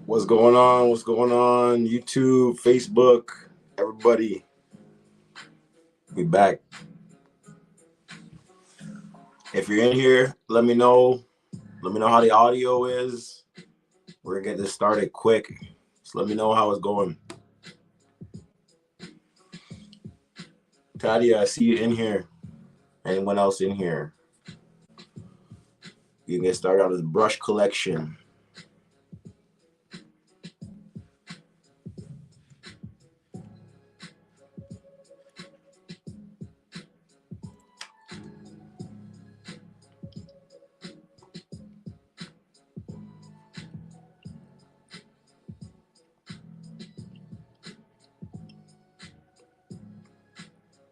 What's going on? What's going on? YouTube, Facebook, everybody. We back. If you're in here, let me know. Let me know how the audio is. We're gonna get this started quick. So let me know how it's going. Tadia, I see you in here. Anyone else in here? You can get started on this brush collection.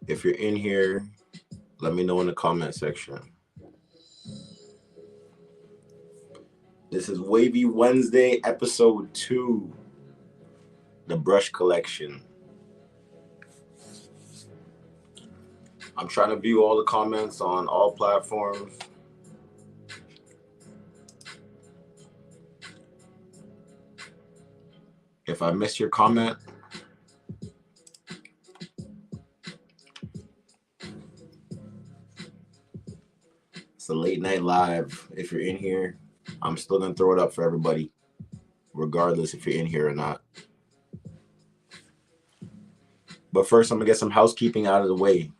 If you're in here, let me know in the comment section. This is Wavy Wednesday, episode 2, the brush collection. I'm trying to view all the comments on all platforms. If I missed your comment, it's a late night live. If you're in here, I'm still going to throw it up for everybody, regardless if you're in here or not. But first, I'm going to get some housekeeping out of the way.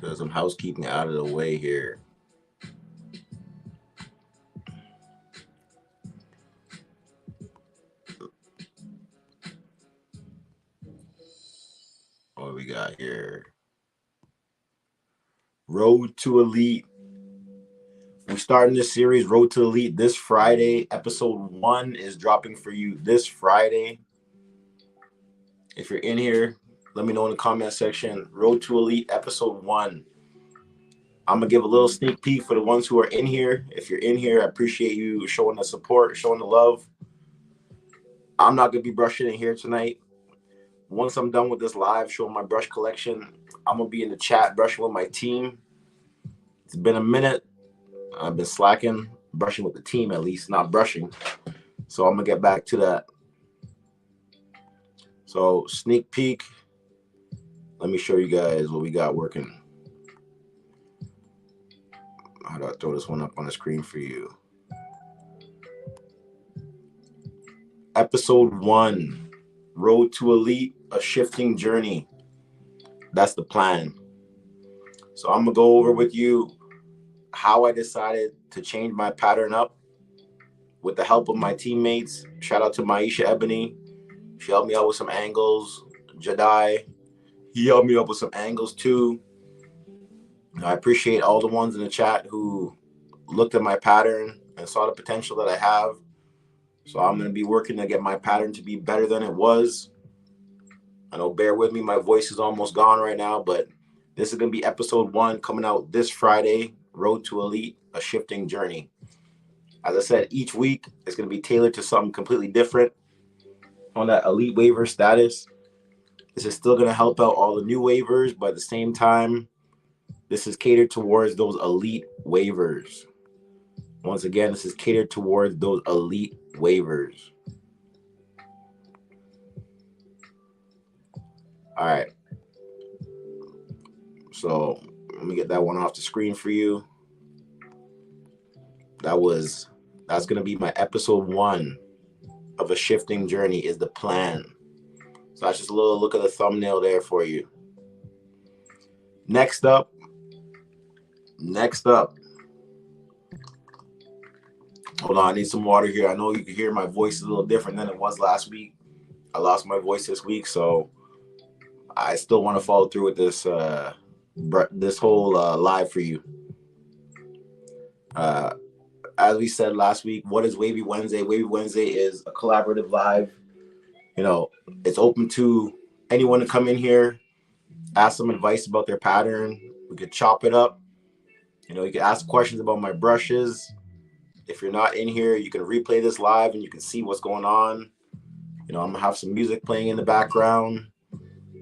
Get some housekeeping out of the way here. What we got here? Road to Elite. We're starting this series, Road to Elite, this Friday. Episode 1 is dropping for you this Friday. If you're in here, let me know in the comment section. Road to Elite, episode 1. I'm going to give a little sneak peek for the ones who are in here. If you're in here, I appreciate you showing the support, showing the love. I'm not going to be brushing in here tonight. Once I'm done with this live, showing my brush collection, I'm going to be in the chat brushing with my team. It's been a minute. I've been slacking, brushing with the team at least, not brushing. So I'm going to get back to that. So sneak peek. Let me show you guys what we got working. How do I throw this one up on the screen for you? Episode 1, Road to Elite, a shifting journey. That's the plan. So I'm going to go over with you how I decided to change my pattern up with the help of my teammates. Shout out to Maisha Ebony. She helped me out with some angles. Jedi, he helped me up with some angles too. I appreciate all the ones in the chat who looked at my pattern and saw the potential that I have. So I'm going to be working to get my pattern to be better than it was. I know, bear with me, my voice is almost gone right now, but this is going to be episode 1 coming out this Friday, Road to Elite, a shifting journey. As I said, each week it's going to be tailored to something completely different on that elite waiver status. This is still going to help out all the new waivers, but at the same time, this is catered towards those elite waivers. Once again, this is catered towards those elite waivers. All right. So let me get that one off the screen for you. That's going to be my episode 1 of a shifting journey is the plan. So that's just a little look at the thumbnail there for you. Next up. Hold on, I need some water here. I know you can hear my voice is a little different than it was last week. I lost my voice this week, so I still want to follow through with this this whole live for you. As we said last week, what is Wavy Wednesday? Wavy Wednesday is a collaborative live. You know, it's open to anyone to come in here, ask some advice about their pattern. We could chop it up. You know, you can ask questions about my brushes. If you're not in here, you can replay this live and you can see what's going on. You know, I'm going to have some music playing in the background,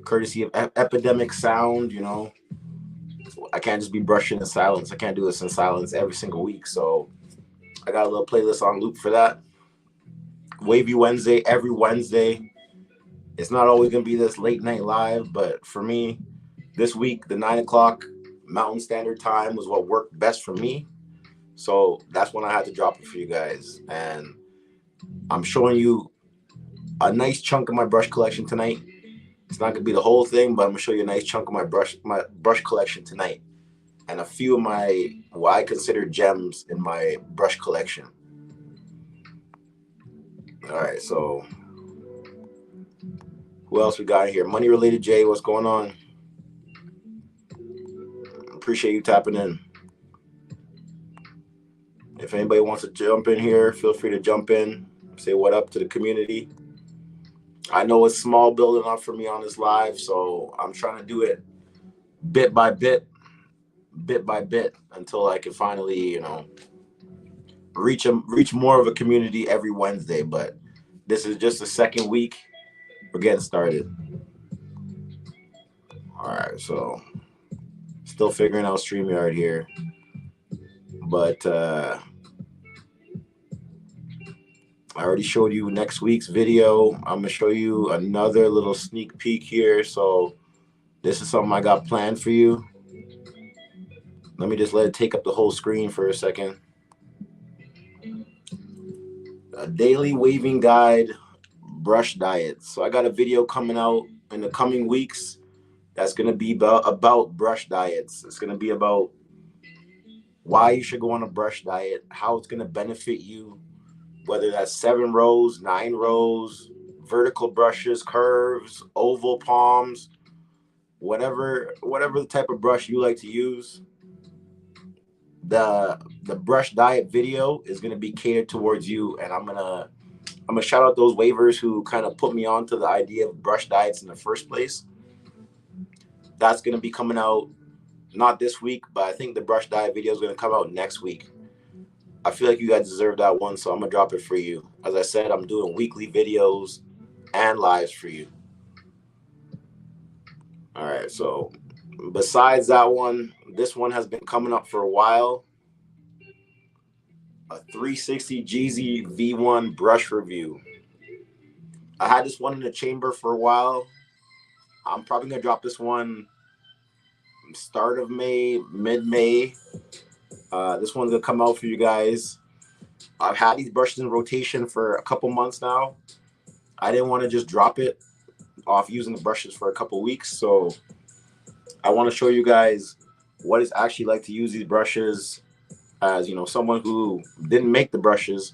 courtesy of Epidemic Sound. You know, I can't just be brushing in silence. I can't do this in silence every single week. So I got a little playlist on loop for that. Wavy Wednesday, every Wednesday. It's not always going to be this late night live, but for me, this week, the 9 o'clock Mountain Standard Time was what worked best for me. So that's when I had to drop it for you guys. And I'm showing you a nice chunk of my brush collection tonight. It's not going to be the whole thing, but I'm going to show you a nice chunk of my brush collection tonight. And a few of my, what I consider gems in my brush collection. All right, so who else we got here? Money Related Jay, what's going on? Appreciate you tapping in. If anybody wants to jump in here, feel free to jump in. Say what up to the community. I know it's small building up for me on this live, so I'm trying to do it bit by bit until I can finally, you know, reach more of a community every Wednesday. But this is just the second week. We're getting started. All right, so still figuring out StreamYard here, but I already showed you next week's video. I'm gonna show you another little sneak peek here. So this is something I got planned for you. Let me just let it take up the whole screen for a second. A daily waving guide brush diet. So I got a video coming out in the coming weeks that's going to be about brush diets. It's going to be about why you should go on a brush diet, how it's going to benefit you, whether that's 7 rows, 9 rows, vertical brushes, curves, oval palms, whatever the type of brush you like to use. The brush diet video is going to be catered towards you, and I'm gonna shout out those wavers who kind of put me on to the idea of brush diets in the first place. That's going to be coming out not this week, but I think the brush diet video is going to come out next week. I feel like you guys deserve that one, so I'm going to drop it for you. As I said, I'm doing weekly videos and lives for you. All right, so besides that one, this one has been coming up for a while. A 360 GZ V1 brush review. I had this one in the chamber for a while. I'm probably going to drop this one start of May, mid-May. This one's going to come out for you guys. I've had these brushes in rotation for a couple months now. I didn't want to just drop it off using the brushes for a couple weeks, so I want to show you guys what it's actually like to use these brushes. As you know, someone who didn't make the brushes,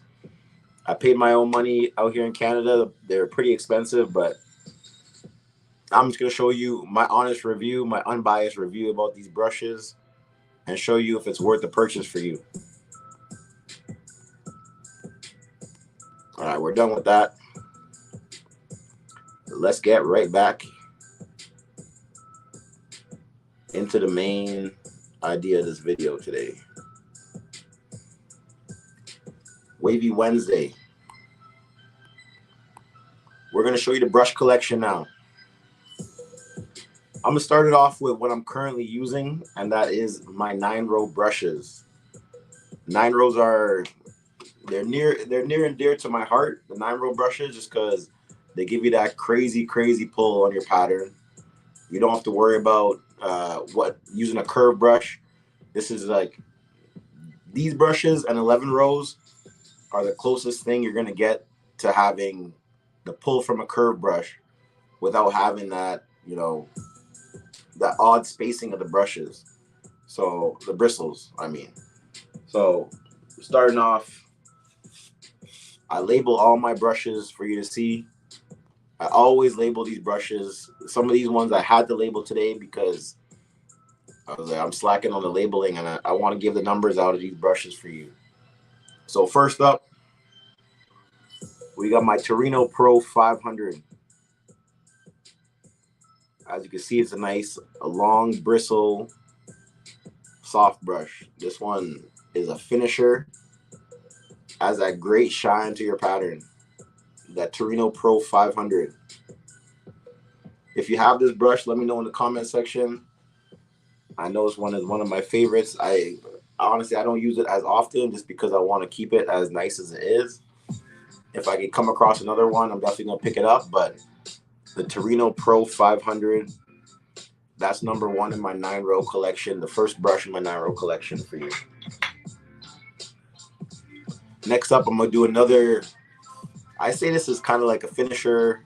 I paid my own money out here in Canada. They're pretty expensive, but I'm just going to show you my honest review, my unbiased review about these brushes, and show you if it's worth the purchase for you. All right, we're done with that. Let's get right back into the main idea of this video today. Wavy Wednesday. We're going to show you the brush collection now. I'm going to start it off with what I'm currently using, and that is my 9-row brushes. 9 rows are, they're near and dear to my heart, the 9-row brushes, just because they give you that crazy pull on your pattern. You don't have to worry about using a curved brush. This is like, these brushes and 11 rows are the closest thing you're going to get to having the pull from a curved brush without having that, you know, that odd spacing of the brushes. So the bristles, I mean. So starting off, I label all my brushes for you to see. I always label these brushes. Some of these ones I had to label today because I was like, I'm slacking on the labeling, and I want to give the numbers out of these brushes for you. So first up, we got my Torino Pro 500. As you can see, it's a long bristle, soft brush. This one is a finisher, has that great shine to your pattern. That Torino Pro 500. If you have this brush, let me know in the comment section. I know it's one of my favorites. I honestly don't use it as often just because I want to keep it as nice as it is. If I can come across another one, I'm definitely gonna pick it up. But the Torino Pro 500, that's #1 in my 9-row collection. The first brush in my 9-row collection for you. Next up, I'm gonna do another. I say this is kind of like a finisher.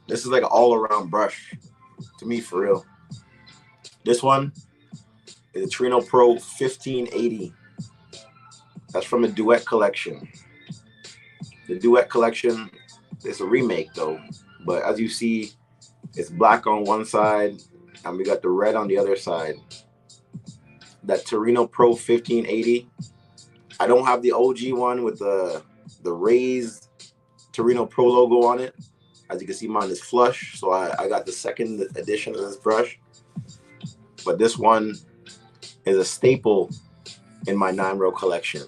This is like an all-around brush to me, for real. This one is a Torino Pro 1580. That's from the Duet collection. The Duet collection is a remake though, but as you see, it's black on one side and we got the red on the other side. That Torino Pro 1580. I don't have the OG one with the raised Torino Pro logo on it. As you can see, mine is flush, so I got the second edition of this brush. But this one is a staple in my 9-row collection.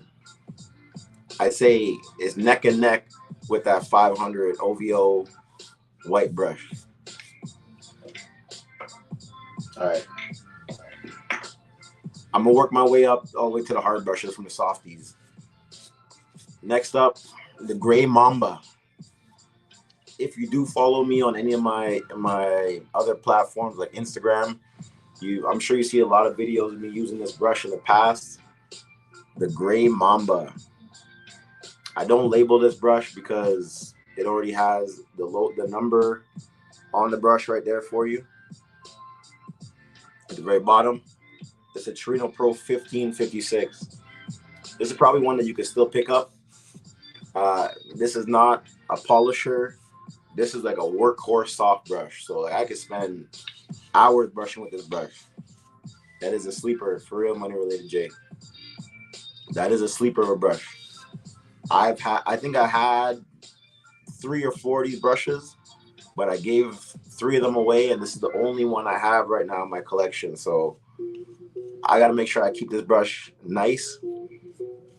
I'd say it's neck and neck with that 500 OVO white brush. All right. I'm gonna work my way up all the way to the hard brushes from the softies. Next up, the Gray Mamba. If you do follow me on any of my other platforms like Instagram, I'm sure you see a lot of videos of me using this brush in the past. The Gray Mamba. I don't label this brush because it already has the number on the brush right there for you. At the very bottom, it's a Torino Pro 1556. This is probably one that you can still pick up. This is not a polisher. This is like a workhorse soft brush. So I could spend hours brushing with this brush. That is a sleeper, for real, money related J. That is a sleeper of a brush. I think I had 3 or 4 of these brushes, but I gave 3 of them away, and this is the only one I have right now in my collection. So I got to make sure I keep this brush nice.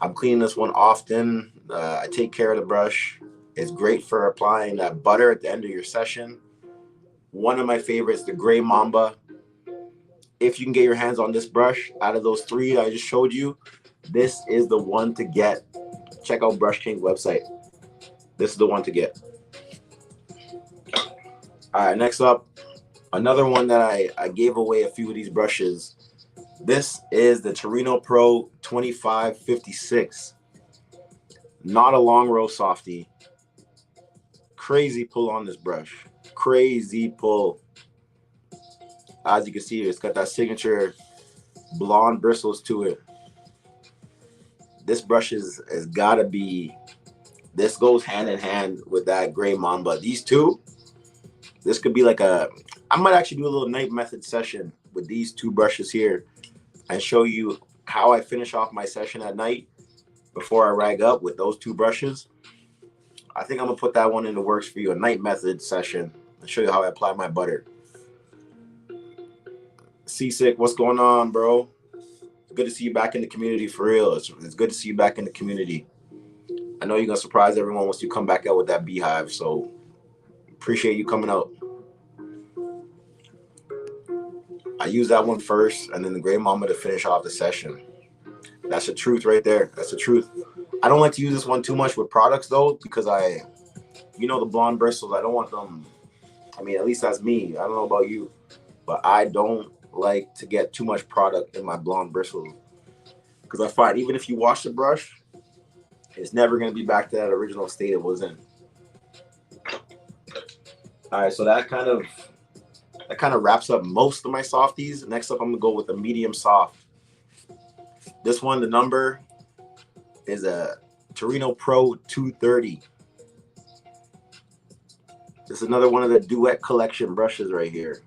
I'm cleaning this one often. I take care of the brush. It's great for applying that butter at the end of your session. One of my favorites, the Gray Mamba. If you can get your hands on this brush, out of those 3 I just showed you, this is the one to get. Check out Brush King's website. This is the one to get. All right, next up, another one that I gave away a few of these brushes. This is the Torino Pro 2556. Not a long row softie. Crazy pull on this brush. Crazy pull. As you can see, it's got that signature blonde bristles to it. This brush has gotta be, this goes hand in hand with that Gray Mamba. These two, this could be like I might actually do a little night method session with these 2 brushes here and show you how I finish off my session at night before I rag up with those 2 brushes. I think I'm gonna put that one in the works for you, a night method session, and show you how I apply my butter. Seasick, what's going on, bro? It's good to see you back in the community, for real. It's good to see you back in the community. I know you're gonna surprise everyone once you come back out with that beehive, so appreciate you coming out. I use that one first, and then the Gray Mamba to finish off the session. That's the truth right there. That's the truth. I don't like to use this one too much with products though, because the blonde bristles, I don't want them. I mean, at least that's me. I don't know about you, but I don't like to get too much product in my blonde bristles, because I find even if you wash the brush, it's never going to be back to that original state it was in. All right, so that kind of wraps up most of my softies. Next up, I'm gonna go with a medium soft. This one, the number is a Torino Pro 230. This is another one of the Duet Collection brushes right here.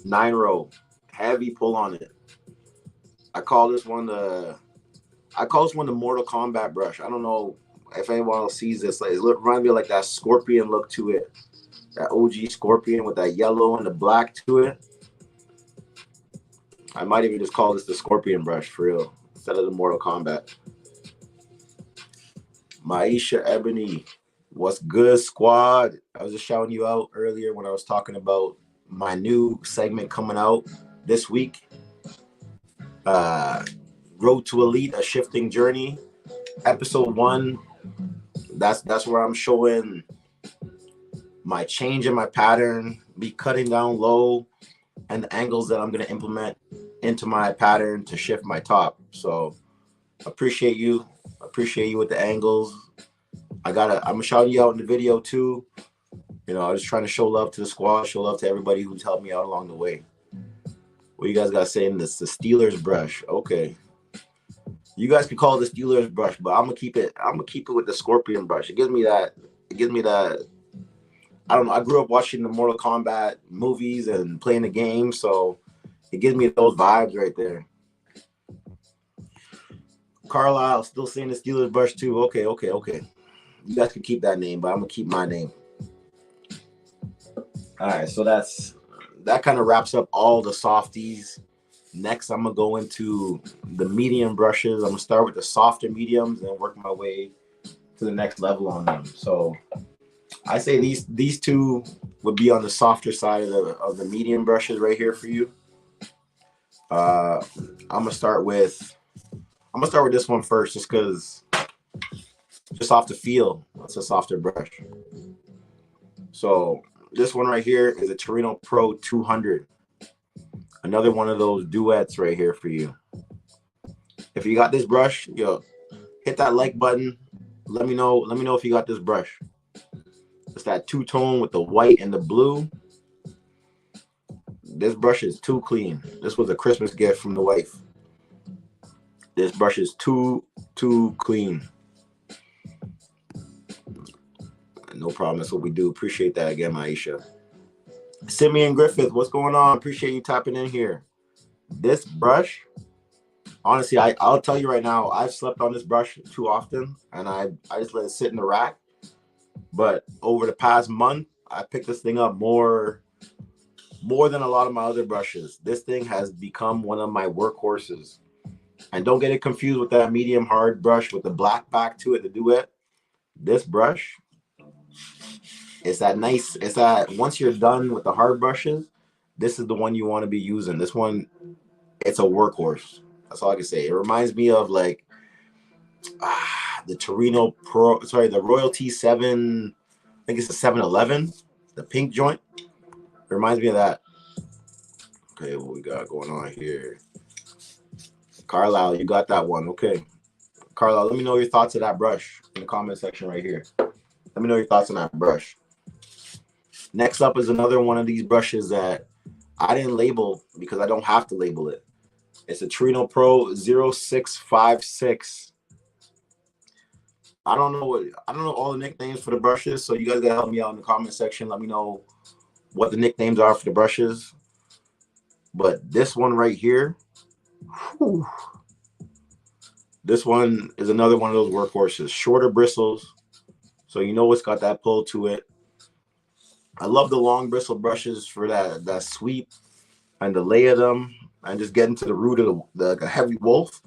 9-row, heavy pull on it. I call this one the Mortal Kombat brush. I don't know if anyone else sees this. Like, it reminds me of like that Scorpion look to it. That OG Scorpion with that yellow and the black to it. I might even just call this the Scorpion brush for real, instead of the Mortal Kombat. Maisha Ebony, what's good, squad? I was just shouting you out earlier when I was talking about my new segment coming out this week. Road to Elite, A Shifting Journey. Episode 1. That's where I'm showing my change in my pattern, me cutting down low, and the angles that I'm going to implement into my pattern to shift my top. So appreciate you with the angles. I'm shouting you out in the video too. I was trying to show love to the squad, show love to everybody who's helped me out along the way. What you guys got to say in this? The Steelers brush. Okay. You guys can call it the Steelers brush, but I'm gonna keep it with the Scorpion brush. It gives me that. I don't know. I grew up watching the Mortal Kombat movies and playing the game, so it gives me those vibes right there. Carlisle still seeing the Steelers brush too. Okay. You guys can keep that name, but I'm gonna keep my name. All right, so that kind of wraps up all the softies. Next, I'm gonna go into the medium brushes. I'm gonna start with the softer mediums and work my way to the next level on them. So I say these two would be on the softer side of the medium brushes right here for you. I'm gonna start with this one first, just because, just off the feel, it's a softer brush. So this one right here is a Torino Pro 200. Another one of those duets right here for you. If you got this brush, yo, hit that like button. Let me know if you got this brush. It's that two-tone with the white and the blue. This brush is too clean. This was a Christmas gift from the wife. This brush is too clean. No problem. That's what we do. Appreciate that again, Maisha. Simeon Griffith, what's going on? Appreciate you tapping in here. This brush, honestly, I'll tell you right now, I've slept on this brush too often, and I just let it sit in the rack. But over the past month, I picked this thing up more than a lot of my other brushes. This thing has become one of my workhorses. And don't get it confused with that medium hard brush with the black back to it, the duet. This brush, it's that once you're done with the hard brushes, this is the one you want to be using. This one, it's a workhorse. That's all I can say. It reminds me of like the Torino Pro, the Royalty 7, I think it's a 711, the pink joint. It reminds me of that. Okay, what we got going on here? Carlisle, you got that one. Okay. Carlisle, let me know your thoughts of that brush in the comment section right here. Let me know your thoughts on that brush. Next up is another one of these brushes that I didn't label because I don't have to label it. It's a Torino Pro 0656. I don't know all the nicknames for the brushes, so you guys gotta help me out in the comment section. Let me know what the nicknames are for the brushes. But this one right here, whew, this one is another one of those workhorses. Shorter bristles, so you know it's got that pull to it. I love the long bristle brushes for that sweep and to layer them and just get into the root of the heavy wolf.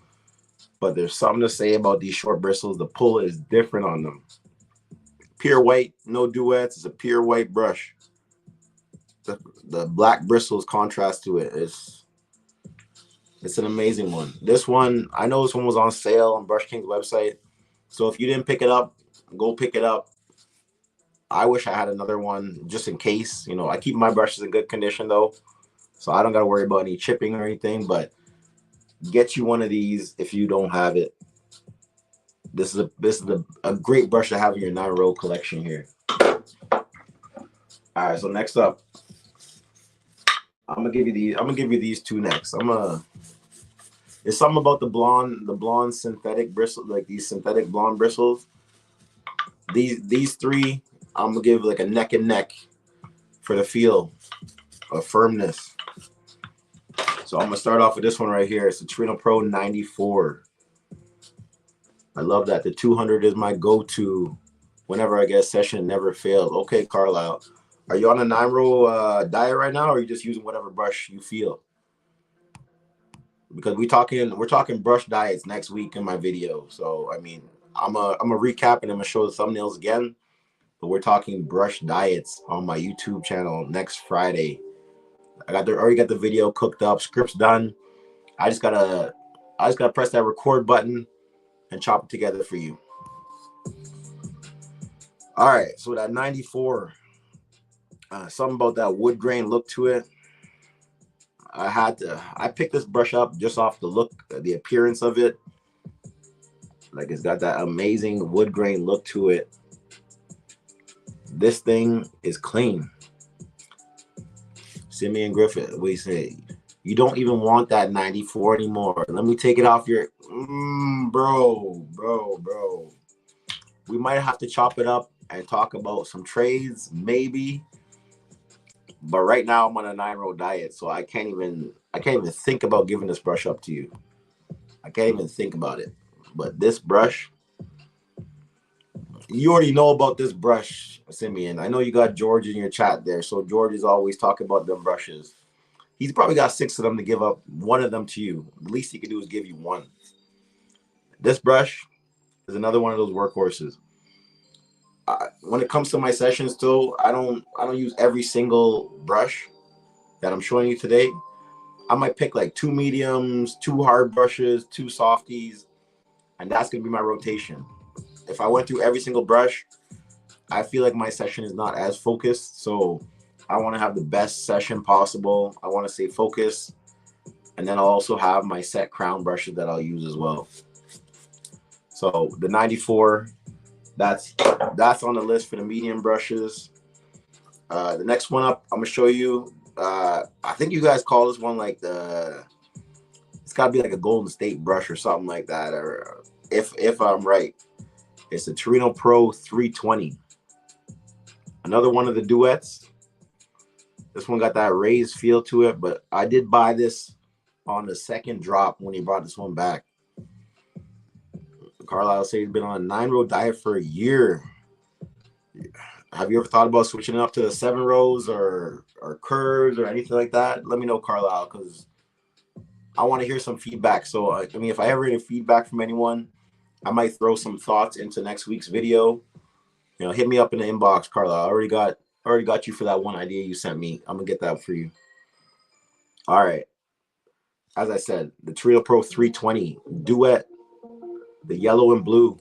But there's something to say about these short bristles. The pull is different on them. Pure white, no duets. It's a pure white brush. The black bristles contrast to it. It's an amazing one. This one, I know this one was on sale on Brush King's website. So if you didn't pick it up, go pick it up. I wish I had another one just in case. You know, I keep my brushes in good condition though, so I don't got to worry about any chipping or anything. But get you one of these if you don't have it. This is a great brush to have in your 9-row collection here. All right, so next up, I'm gonna give you these two next. It's something about the blonde synthetic bristle, like these synthetic blonde bristles. These three, I'm gonna give like a neck and neck for the feel of firmness. So I'm gonna start off with this one right here. It's the Torino Pro 94. I love that. The 200 is my go-to whenever I get a session. Never fails. Okay, Carlisle, are you on a 9-row diet right now, or are you just using whatever brush you feel? Because we're talking brush diets next week in my video. So I mean, I'm a recap and I'm gonna show the thumbnails again. But we're talking brush diets on my YouTube channel next Friday. I already got the video cooked up, scripts done. I just gotta press that record button and chop it together for you. All right, so that 94, something about that wood grain look to it. I picked this brush up just off the look, the appearance of it. Like it's got that amazing wood grain look to it. This thing is clean. Simeon Griffith, what do you say? You don't even want that 94 anymore. Let me take it off your, bro. We might have to chop it up and talk about some trades, maybe. But right now I'm on a 9-row diet, so I can't even think about giving this brush up to you. I can't even think about it. But this brush, You already know about this brush, Simeon. I know you got George in your chat there. So George is always talking about them brushes. He's probably got 6 of them to give up. 1 of them to you. The least he can do is give you 1. This brush is another one of those workhorses. When it comes to my sessions, though, I don't use every single brush that I'm showing you today. I might pick like 2 mediums, 2 hard brushes, 2 softies, and that's gonna be my rotation. If I went through every single brush, I feel like my session is not as focused. So I want to have the best session possible. I want to stay focused, and then I'll also have my set crown brushes that I'll use as well. So the 94, that's on the list for the medium brushes. The next one up, I'm gonna show you. I think you guys call this one like it's gotta be like a Golden State brush or something like that. Or if I'm right, it's the Torino Pro 320. Another one of the duets. This one got that raised feel to it, but I did buy this on the second drop when he brought this one back. Carlisle said he's been on a 9-row diet for a year. Have you ever thought about switching it up to the 7 rows or curves or anything like that? Let me know, Carlisle, because I want to hear some feedback. So, I mean, if I ever get feedback from anyone, I might throw some thoughts into next week's video. You know, hit me up in the inbox, Carlisle. I already got you for that one idea you sent me. I'm gonna get that for you. All right. As I said, the Torino Pro 320 duet, the yellow and blue.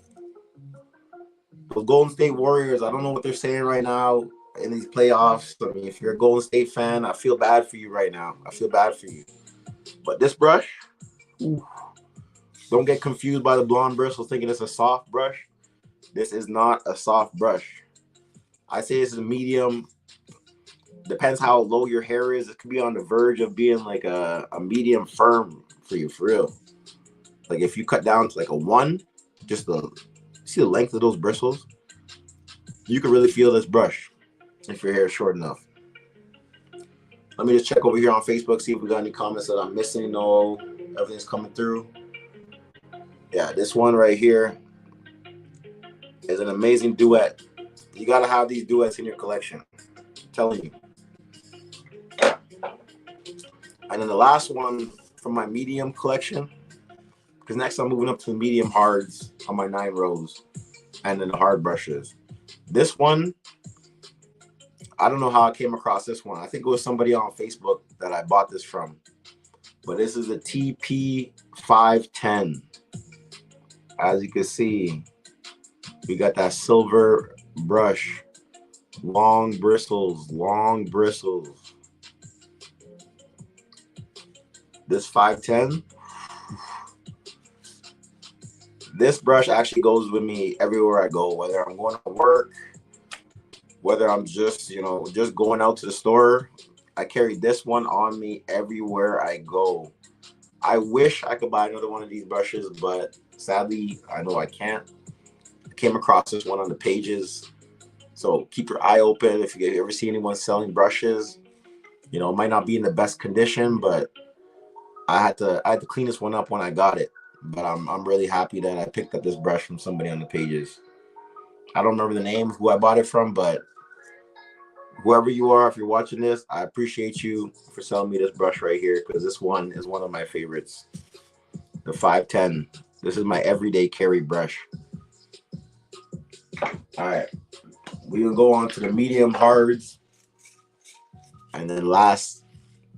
The Golden State Warriors, I don't know what they're saying right now in these playoffs. I mean, if you're a Golden State fan, I feel bad for you right now. I feel bad for you. But this brush, don't get confused by the blonde bristles thinking it's a soft brush. This is not a soft brush. I say this is a medium. Depends how low your hair is. It could be on the verge of being like a medium firm for you, for real. Like if you cut down to like a 1, just see the length of those bristles, you can really feel this brush if your hair is short enough. Let me just check over here on Facebook, see if we got any comments that I'm missing. No, everything's coming through. Yeah, this one right here is an amazing duet. You got to have these duets in your collection. I'm telling you. And then the last one from my medium collection, because next I'm moving up to the medium hards on my 9 rows and then the hard brushes. This one, I don't know how I came across this one. I think it was somebody on Facebook that I bought this from. But this is a Pt.1. As you can see, we got that silver brush, long bristles. This 510, this brush actually goes with me everywhere I go, whether I'm going to work, whether I'm just going out to the store. I carry this one on me everywhere I go. I wish I could buy another one of these brushes, but sadly, I know I can't. I came across this one on the pages. So keep your eye open if you ever see anyone selling brushes. You know, it might not be in the best condition, but I had to clean this one up when I got it. But I'm really happy that I picked up this brush from somebody on the pages. I don't remember the name of who I bought it from, but whoever you are, if you're watching this, I appreciate you for selling me this brush right here, because this one is one of my favorites. The 510. This is my everyday carry brush. All right. We will go on to the medium hards. And then last,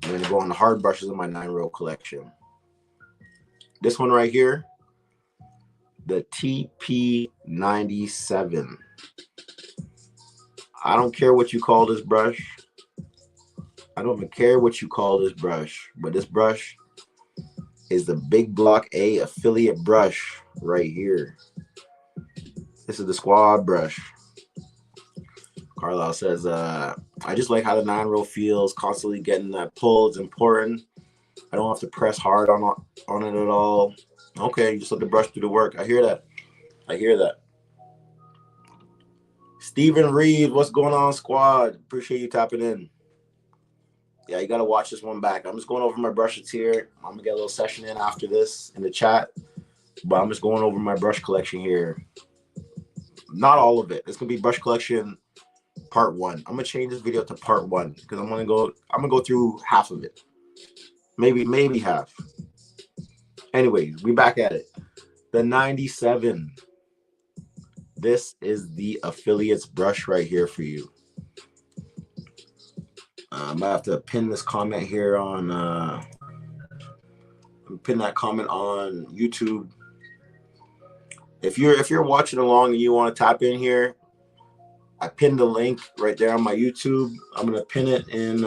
I'm going to go on the hard brushes in my 9-row collection. This one right here, the TP97. I don't care what you call this brush. I don't even care what you call this brush, but this brush is the Big Block A affiliate brush right here. This is the squad brush. Carlisle says, I just like how the 9-row feels, constantly getting that pull. It's important. I don't have to press hard on it at all. Okay, just let the brush do the work. I hear that. Steven Reeves, what's going on, squad? Appreciate you tapping in. Yeah, you got to watch this one back. I'm just going over my brushes here. I'm going to get a little session in after this in the chat. But I'm just going over my brush collection here. not all of it. It's gonna be brush collection part 1. I'm gonna change this video to part 1 because I'm gonna go through half of it, maybe half. Anyways, we back at it. The 97. This is the affiliates brush right here for you. I'm gonna have to pin this comment here on pin that comment on YouTube. If you're watching along and you want to tap in here, I pinned the link right there on my YouTube. I'm gonna pin it in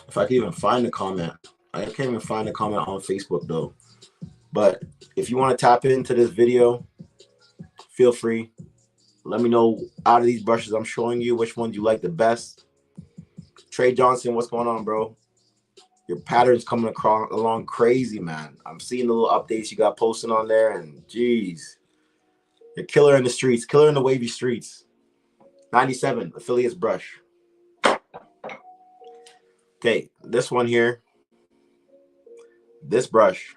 if I can even find the comment. I can't even find the comment on Facebook though. But if you want to tap into this video, feel free. Let me know out of these brushes I'm showing you which ones you like the best. Trey Johnson, what's going on, bro? Your pattern's coming along crazy, man. I'm seeing the little updates you got posting on there, and geez, you're killer in the streets, killer in the wavy streets. 97 affiliates brush. Okay, this one here, this brush.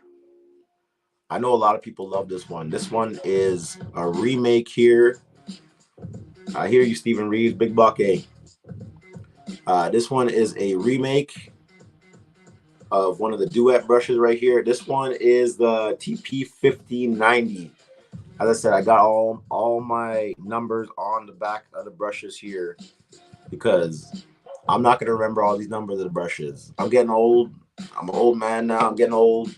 I know a lot of people love this one. This one is a remake here. I hear you, Stephen Reeves, Big Buck A. This one is a remake of one of the duet brushes right here. This one is the TP1590. As I said, I got all my numbers on the back of the brushes here because I'm not going to remember all these numbers of the brushes. I'm getting old. I'm an old man now. I'm getting old.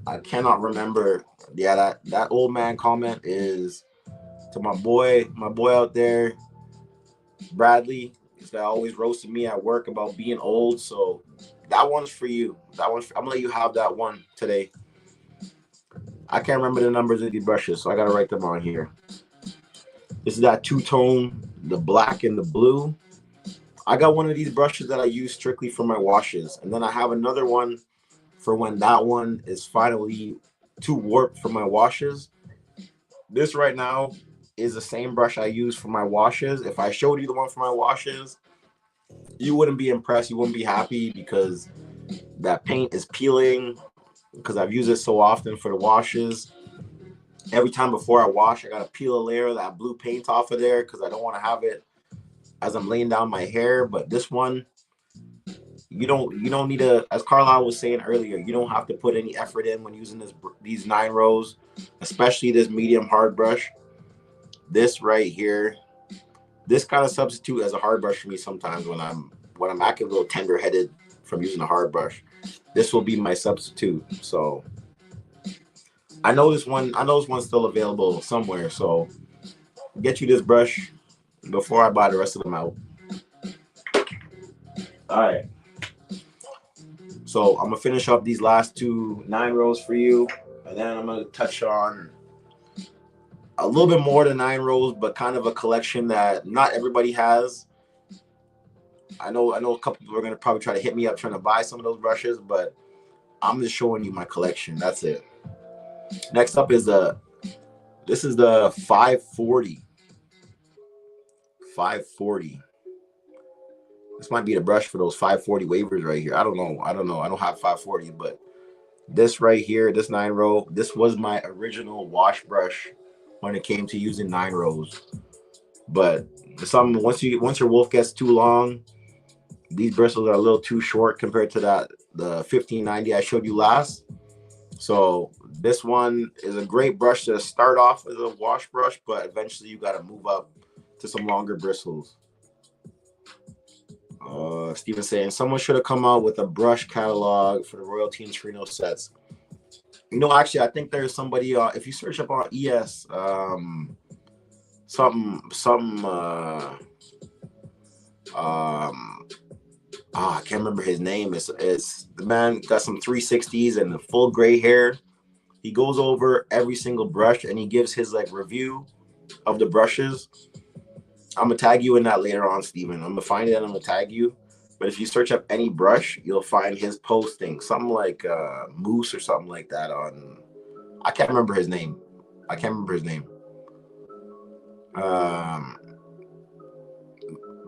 I cannot remember. Yeah, that old man comment is to my boy out there, Bradley. This guy always roasted me at work about being old. So that one's for you. I'm gonna let you have that one today. I can't remember the numbers of these brushes, so I gotta write them on here. This is that two-tone, the black and the blue. I got one of these brushes that I use strictly for my washes, and then I have another one for when that one is finally too warped for my washes. This right now is the same brush I use for my washes. If I showed you the one for my washes, you wouldn't be impressed. You wouldn't be happy because that paint is peeling because I've used it so often for the washes. Every time before I wash, I gotta peel a layer of that blue paint off of there because I don't want to have it as I'm laying down my hair. But this one, you don't need to, as Carlisle was saying earlier, you don't have to put any effort in when using these 9 rows, especially this medium hard brush. This right here, this kind of substitute as a hard brush for me sometimes when I'm acting a little tender headed from using a hard brush. This will be my substitute. So I know this one's still available somewhere. So get you this brush before I buy the rest of them out. All right. So I'm gonna finish up these last 2 9 rows for you, and then I'm gonna touch on a little bit more than 9 rows, but kind of a collection that not everybody has. I know a couple people are gonna probably try to hit me up trying to buy some of those brushes, but I'm just showing you my collection. That's it. Next up is this is the 540. 540. This might be the brush for those 540 wavers right here. I don't know. I don't have 540, but this right here, this 9 row, this was my original wash brush when it came to using 9 rows. But once your wolf gets too long, these bristles are a little too short compared to the 1590 I showed you last. So this one is a great brush to start off as a wash brush, but eventually you got to move up to some longer bristles. Steven saying someone should have come out with a brush catalog for the Royalty and Trino sets. You know, actually, I think there's somebody. If you search up on ES, I can't remember his name. It's the man got some 360s and the full gray hair. He goes over every single brush and he gives his like review of the brushes. I'm gonna tag you in that later on, Steven. I'm gonna find it and I'm gonna tag you. But if you search up any brush, you'll find his posting, something like Moose or something like that on. I can't remember his name.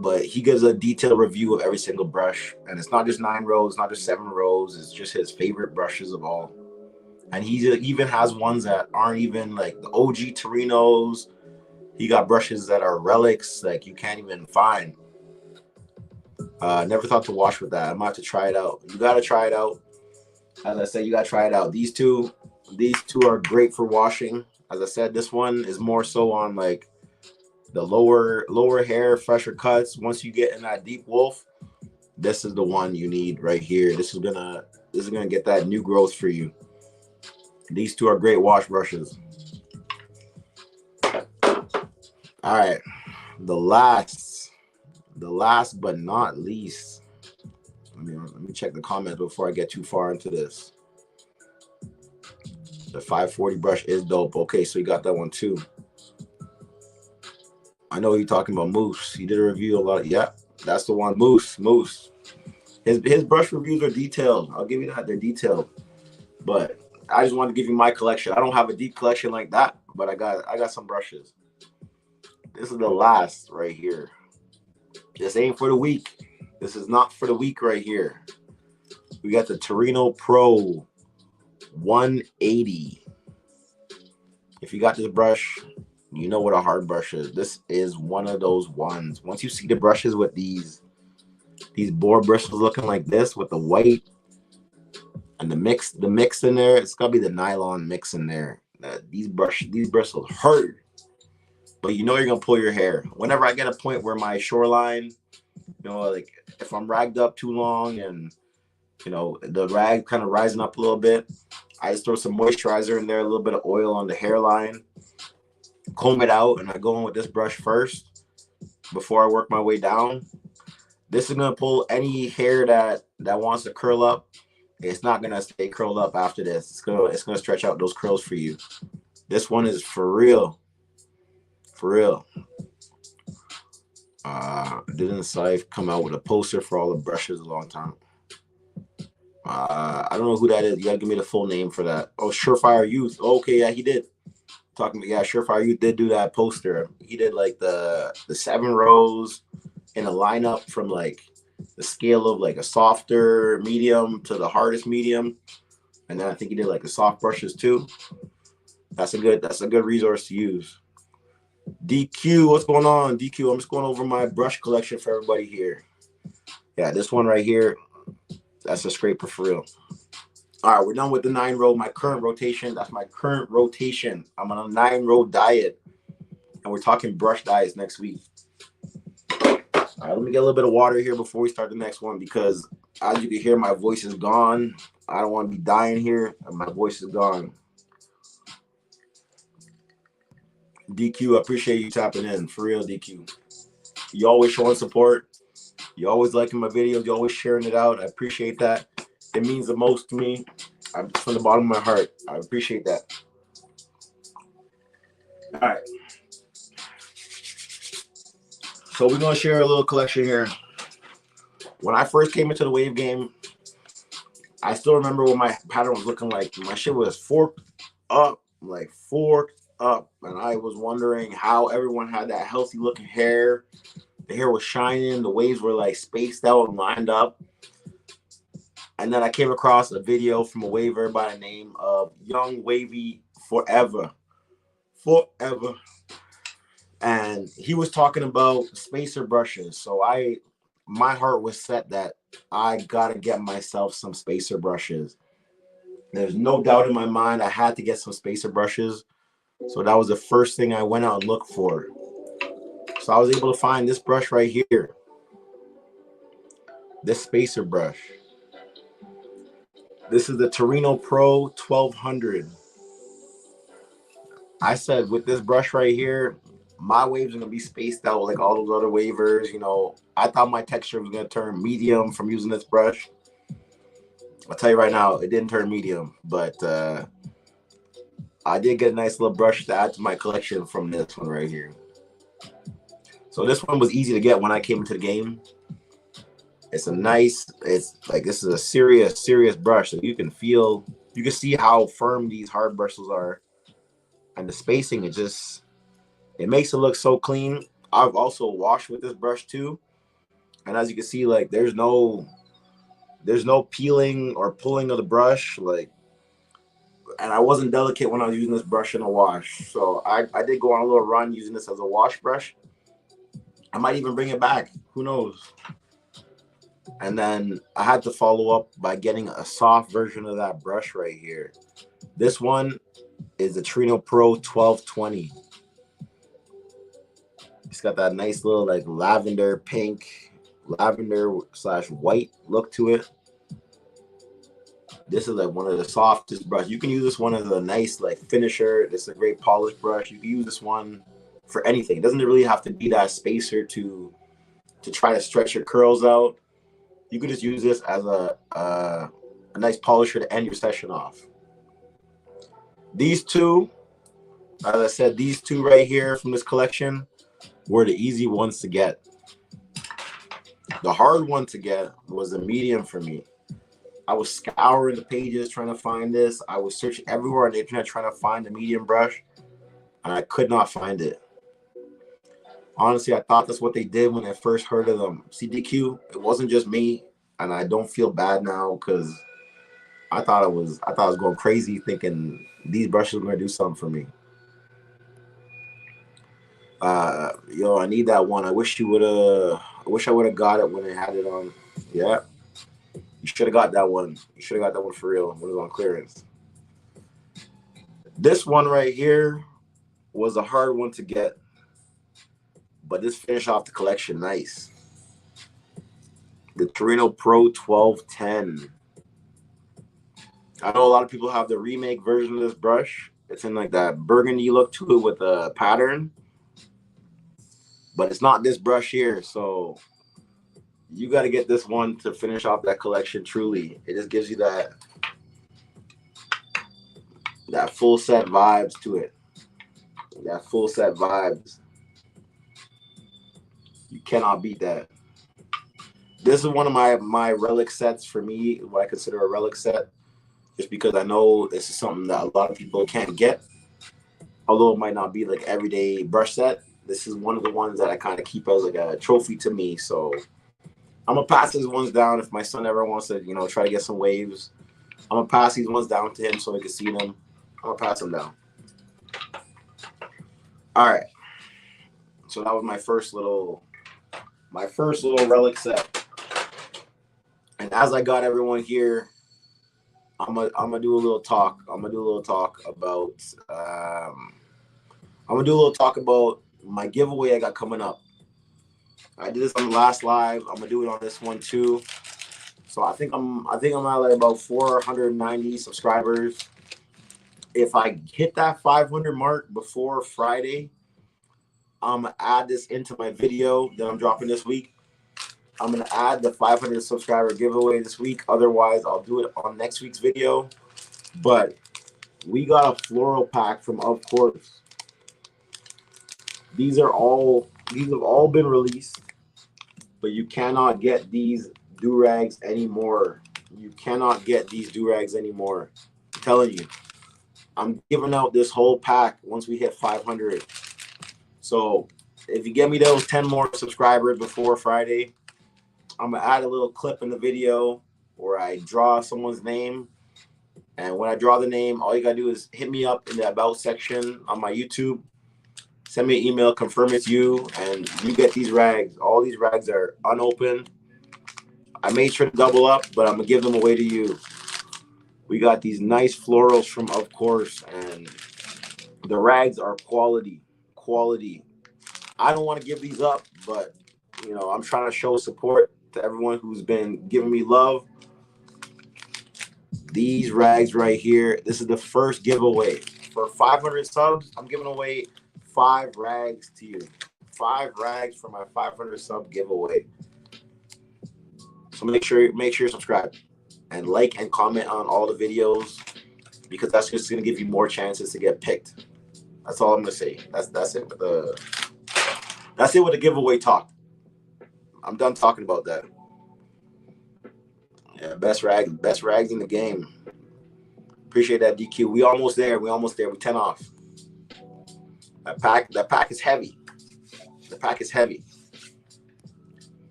But he gives a detailed review of every single brush, and it's not just 9 rows, not just 7 rows. It's just his favorite brushes of all. And he even has ones that aren't even like the OG Torinos. He got brushes that are relics, like you can't even find. Never thought to wash with that. I'm about to try it out. You gotta try it out. As I said, you gotta try it out. These two are great for washing. As I said, this one is more so on like the lower hair, fresher cuts. Once you get in that deep wolf, this is the one you need right here. This is gonna get that new growth for you. These two are great wash brushes. All right, the last but not least. Let me check the comments before I get too far into this. The 540 brush is dope. Okay, so you got that one too. I know you're talking about Moose. He did a review a lot. Yeah, that's the one. Moose. His brush reviews are detailed. I'll give you that. They're detailed. But I just wanted to give you my collection. I don't have a deep collection like that, but I got some brushes. This is the last right here. This ain't for the week. This is not for the week right here. We got the Torino Pro 180. If you got this brush, you know what a hard brush is. This is one of those ones. Once you see the brushes with these boar bristles looking like this with the white and the mix in there, it's gotta be the nylon mix in there. These bristles hurt, but you know you're gonna pull your hair. Whenever I get a point where my shoreline, you know, like if I'm ragged up too long and you know the rag kind of rising up a little bit, I just throw some moisturizer in there, a little bit of oil on the hairline, comb it out, and I go in with this brush first before I work my way down. This is gonna pull any hair that wants to curl up. It's not gonna stay curled up after this. It's gonna stretch out those curls for you. This one is for real. For real. Didn't Scythe come out with a poster for all the brushes a long time? I don't know who that is. You gotta give me the full name for that. Oh, Surefire Youth. Okay, yeah, he did. Surefire Youth did do that poster. He did like the 7 rows in a lineup from like the scale of like a softer medium to the hardest medium, and then I think he did like the soft brushes too. That's a good resource to use. DQ, what's going on? DQ, I'm just going over my brush collection for everybody here. Yeah, this one right here, that's a scraper for real. All right, we're done with the 9-row. My current rotation. That's my current rotation. I'm on a 9-row diet, and we're talking brush diets next week. All right, let me get a little bit of water here before we start the next one, because as you can hear, my voice is gone. I don't want to be dying here, and my voice is gone. DQ, I appreciate you tapping in. For real, DQ. You always showing support. You always liking my videos. You always sharing it out. I appreciate that. It means the most to me. From the bottom of my heart. I appreciate that. All right. So we're going to share a little collection here. When I first came into the wave game, I still remember what my pattern was looking like. My shit was forked up. And I was wondering how everyone had that healthy looking hair. The hair was shining. The waves were like spaced out and lined up. And then I came across a video from a waver by the name of Young Wavy Forever. And he was talking about spacer brushes. So my heart was set that I gotta get myself some spacer brushes. There's no doubt in my mind I had to get some spacer brushes. So that was the first thing I went out and looked for. So I was able to find this brush right here. This spacer brush. This is the Torino Pro 1200. I said with this brush right here, my waves are going to be spaced out like all those other wavers. You know, I thought my texture was going to turn medium from using this brush. I'll tell you right now, it didn't turn medium, but I did get a nice little brush to add to my collection from this one right here. So this one was easy to get when I came into the game. It's like this is a serious brush. So you can see how firm these hard bristles are. And the spacing, it makes it look so clean. I've also washed with this brush too. And as you can see, like there's no peeling or pulling of the brush. Like and I wasn't delicate when I was using this brush in a wash. So I did go on a little run using this as a wash brush. I might even bring it back. Who knows? And then I had to follow up by getting a soft version of that brush right here. This one is the Trino Pro 1220. It's got that nice little like lavender pink, lavender / white look to it. This is like one of the softest brushes. You can use this one as a nice like finisher. It's a great polish brush. You can use this one for anything. It doesn't really have to be that spacer to try to stretch your curls out. You could just use this as a nice polisher to end your session off. These two, as I said, these two right here from this collection were the easy ones to get. The hard one to get was the medium for me. I was scouring the pages trying to find this. I was searching everywhere on the internet trying to find the medium brush, and I could not find it. Honestly, I thought that's what they did when I first heard of them. CDQ, it wasn't just me, and I don't feel bad now because I thought I was going crazy thinking these brushes were gonna do something for me. Yo, I need that one. I wish I would have got it when they had it on. Yeah. You should have got that one. You should have got that one for real when it was on clearance. This one right here was a hard one to get, but this finished off the collection nice. The Torino Pro 1210. I know a lot of people have the remake version of this brush. It's in like that burgundy look to it with a pattern, but it's not this brush here. So you got to get this one to finish off that collection truly. It just gives you that full set vibes to it. That full set vibes. You cannot beat that. This is one of my relic sets for me, what I consider a relic set, just because I know this is something that a lot of people can't get. Although it might not be like everyday brush set, this is one of the ones that I kind of keep as like a trophy to me. So I'm gonna pass these ones down if my son ever wants to, try to get some waves. I'm gonna pass these ones down to him so he can see them. I'm gonna pass them down. All right. So that was my first little relic set. And as I got everyone here, I'm gonna do a little talk. I'm gonna do a little talk about my giveaway I got coming up. I did this on the last live. I'm gonna do it on this one too. So I think I'm at like about 490 subscribers. If I hit that 500 mark before Friday, I'm gonna add this into my video that I'm dropping this week. I'm gonna add the 500 subscriber giveaway this week. Otherwise, I'll do it on next week's video. But we got a floral pack from Of Course. These have all been released, but you cannot get these DURAGS anymore. You cannot get these DURAGS anymore. I'm telling you. I'm giving out this whole pack once we hit 500. So if you get me those 10 more subscribers before Friday, I'm going to add a little clip in the video where I draw someone's name. And when I draw the name, all you got to do is hit me up in the About section on my YouTube. Send me an email, confirm it's you, and you get these rags. All these rags are unopened. I made sure to double up, but I'm going to give them away to you. We got these nice florals from Of Course, and the rags are quality. I don't want to give these up, but I'm trying to show support to everyone who's been giving me love. These rags right here, this is the first giveaway. For 500 subs, I'm giving away 5 rags to you. 5 rags for my 500 sub giveaway. So make sure you subscribe and like and comment on all the videos, because that's just going to give you more chances to get picked. That's all I'm going to say. That's it with the giveaway talk. I'm done talking about that. Yeah, best rags in the game. Appreciate that, DQ. We almost there. We 10 off. That pack is heavy. The pack is heavy.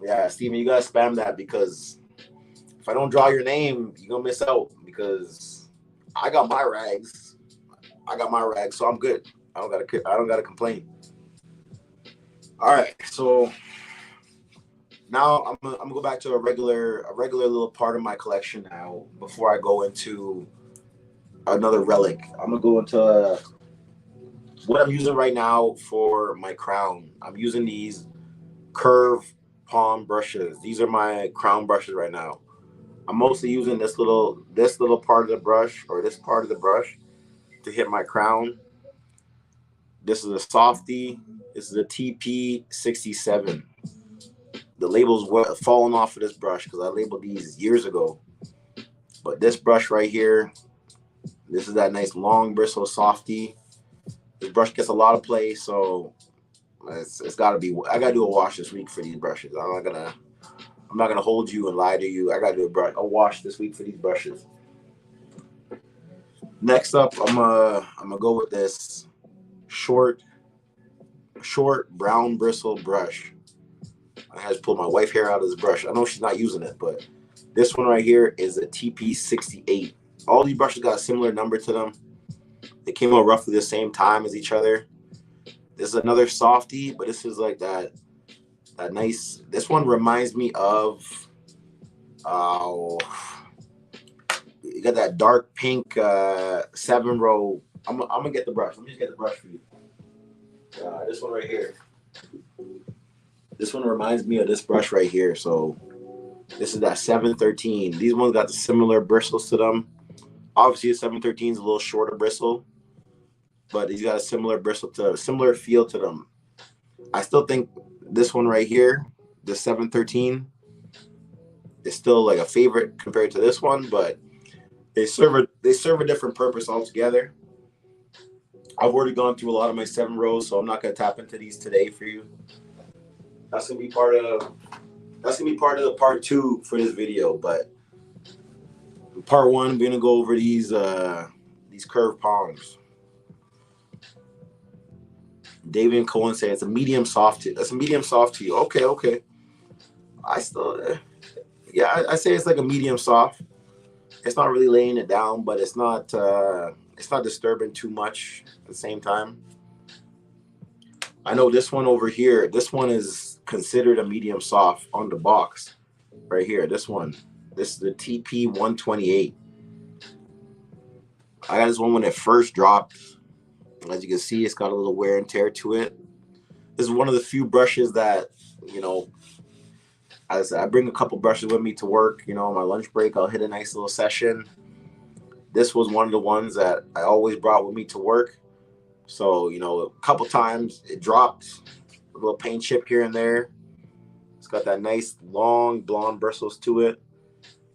Yeah, Steven, you gotta spam that, because if I don't draw your name, you're gonna miss out, because I got my rags. So I'm good. I don't gotta complain. All right, so now I'm gonna go back to a regular little part of my collection now. Before I go into another relic, I'm gonna go into what I'm using right now for my crown. I'm using these curve palm brushes. These are my crown brushes right now. I'm mostly using this little part of the brush, or this part of the brush, to hit my crown. This is a softie. This is a TP67. The label's falling off of this brush because I labeled these years ago. But this brush right here, this is that nice long bristle softie. This brush gets a lot of play, so it's got to be. I got to do a wash this week for these brushes. I'm not gonna hold you and lie to you. I got to do a wash this week for these brushes. Next up, I'm gonna go with this short brown bristle brush. I had to pull my wife hair out of this brush. I know she's not using it, but this one right here is a TP68. All these brushes got a similar number to them. They came out roughly the same time as each other. This is another softie, but this is like that nice. This one reminds me of you got that dark pink 7-row. I'm gonna get the brush. Let me just get the brush for you. This one right here. This one reminds me of this brush right here. So this is that 713. These ones got the similar bristles to them. Obviously, the 713 is a little shorter bristle, but these got a similar similar feel to them. I still think this one right here, the 713, is still like a favorite compared to this one, but they serve a different purpose altogether. I've already gone through a lot of my 7 rows, so I'm not gonna tap into these today for you. That's gonna be part of the part 2 for this video. But part 1, we're gonna go over these curved palms. David and Cohen say it's a medium soft. That's a medium soft to you. Okay. I still, I say it's like a medium soft. It's not really laying it down, but it's not disturbing too much at the same time. I know this one over here, this one is considered a medium soft on the box right here. This is the TP128. I got this one when it first dropped. As you can see, it's got a little wear and tear to it. This is one of the few brushes that, as I bring a couple brushes with me to work, on my lunch break, I'll hit a nice little session. This was one of the ones that I always brought with me to work. So, a couple times it dropped, a little paint chip here and there. It's got that nice long blonde bristles to it.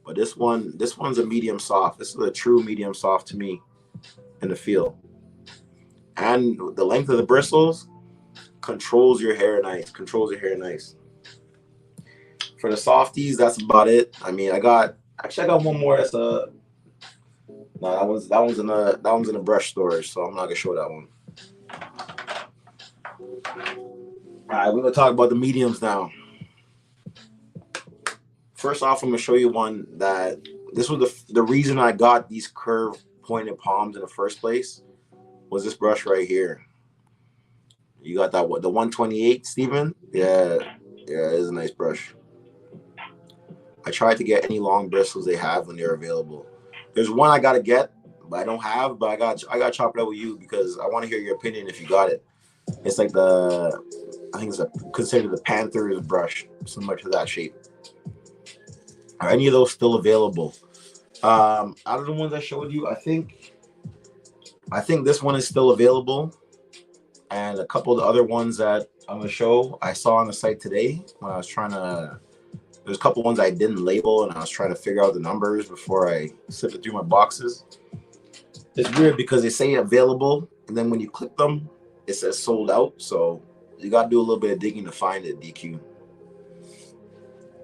But this one's a medium soft. This is a true medium soft to me in the feel. And the length of the bristles controls your hair nice. For the softies, that's about it. I mean, I got one more. That's that one's in a brush storage, so I'm not gonna show that one. All right, we're gonna talk about the mediums now. First off, I'm gonna show you one that this was the reason I got these curved pointed palms in the first place. Was this brush right here. You got that, what, the 128, Steven? Yeah, it is a nice brush. I tried to get any long bristles they have when they're available. There's one I gotta get, but I don't have, but I got chop it up with you because I want to hear your opinion if you got it. It's like I think it's considered the Panther's brush, similar to that shape. Are any of those still available? Out of the ones I showed you, I think this one is still available, and a couple of the other ones that I'm gonna show I saw on the site today when I was trying to. There's a couple ones I didn't label, and I was trying to figure out the numbers before I sifted through my boxes. It's weird because they say available, and then when you click them, it says sold out. So you got to do a little bit of digging to find it. DQ.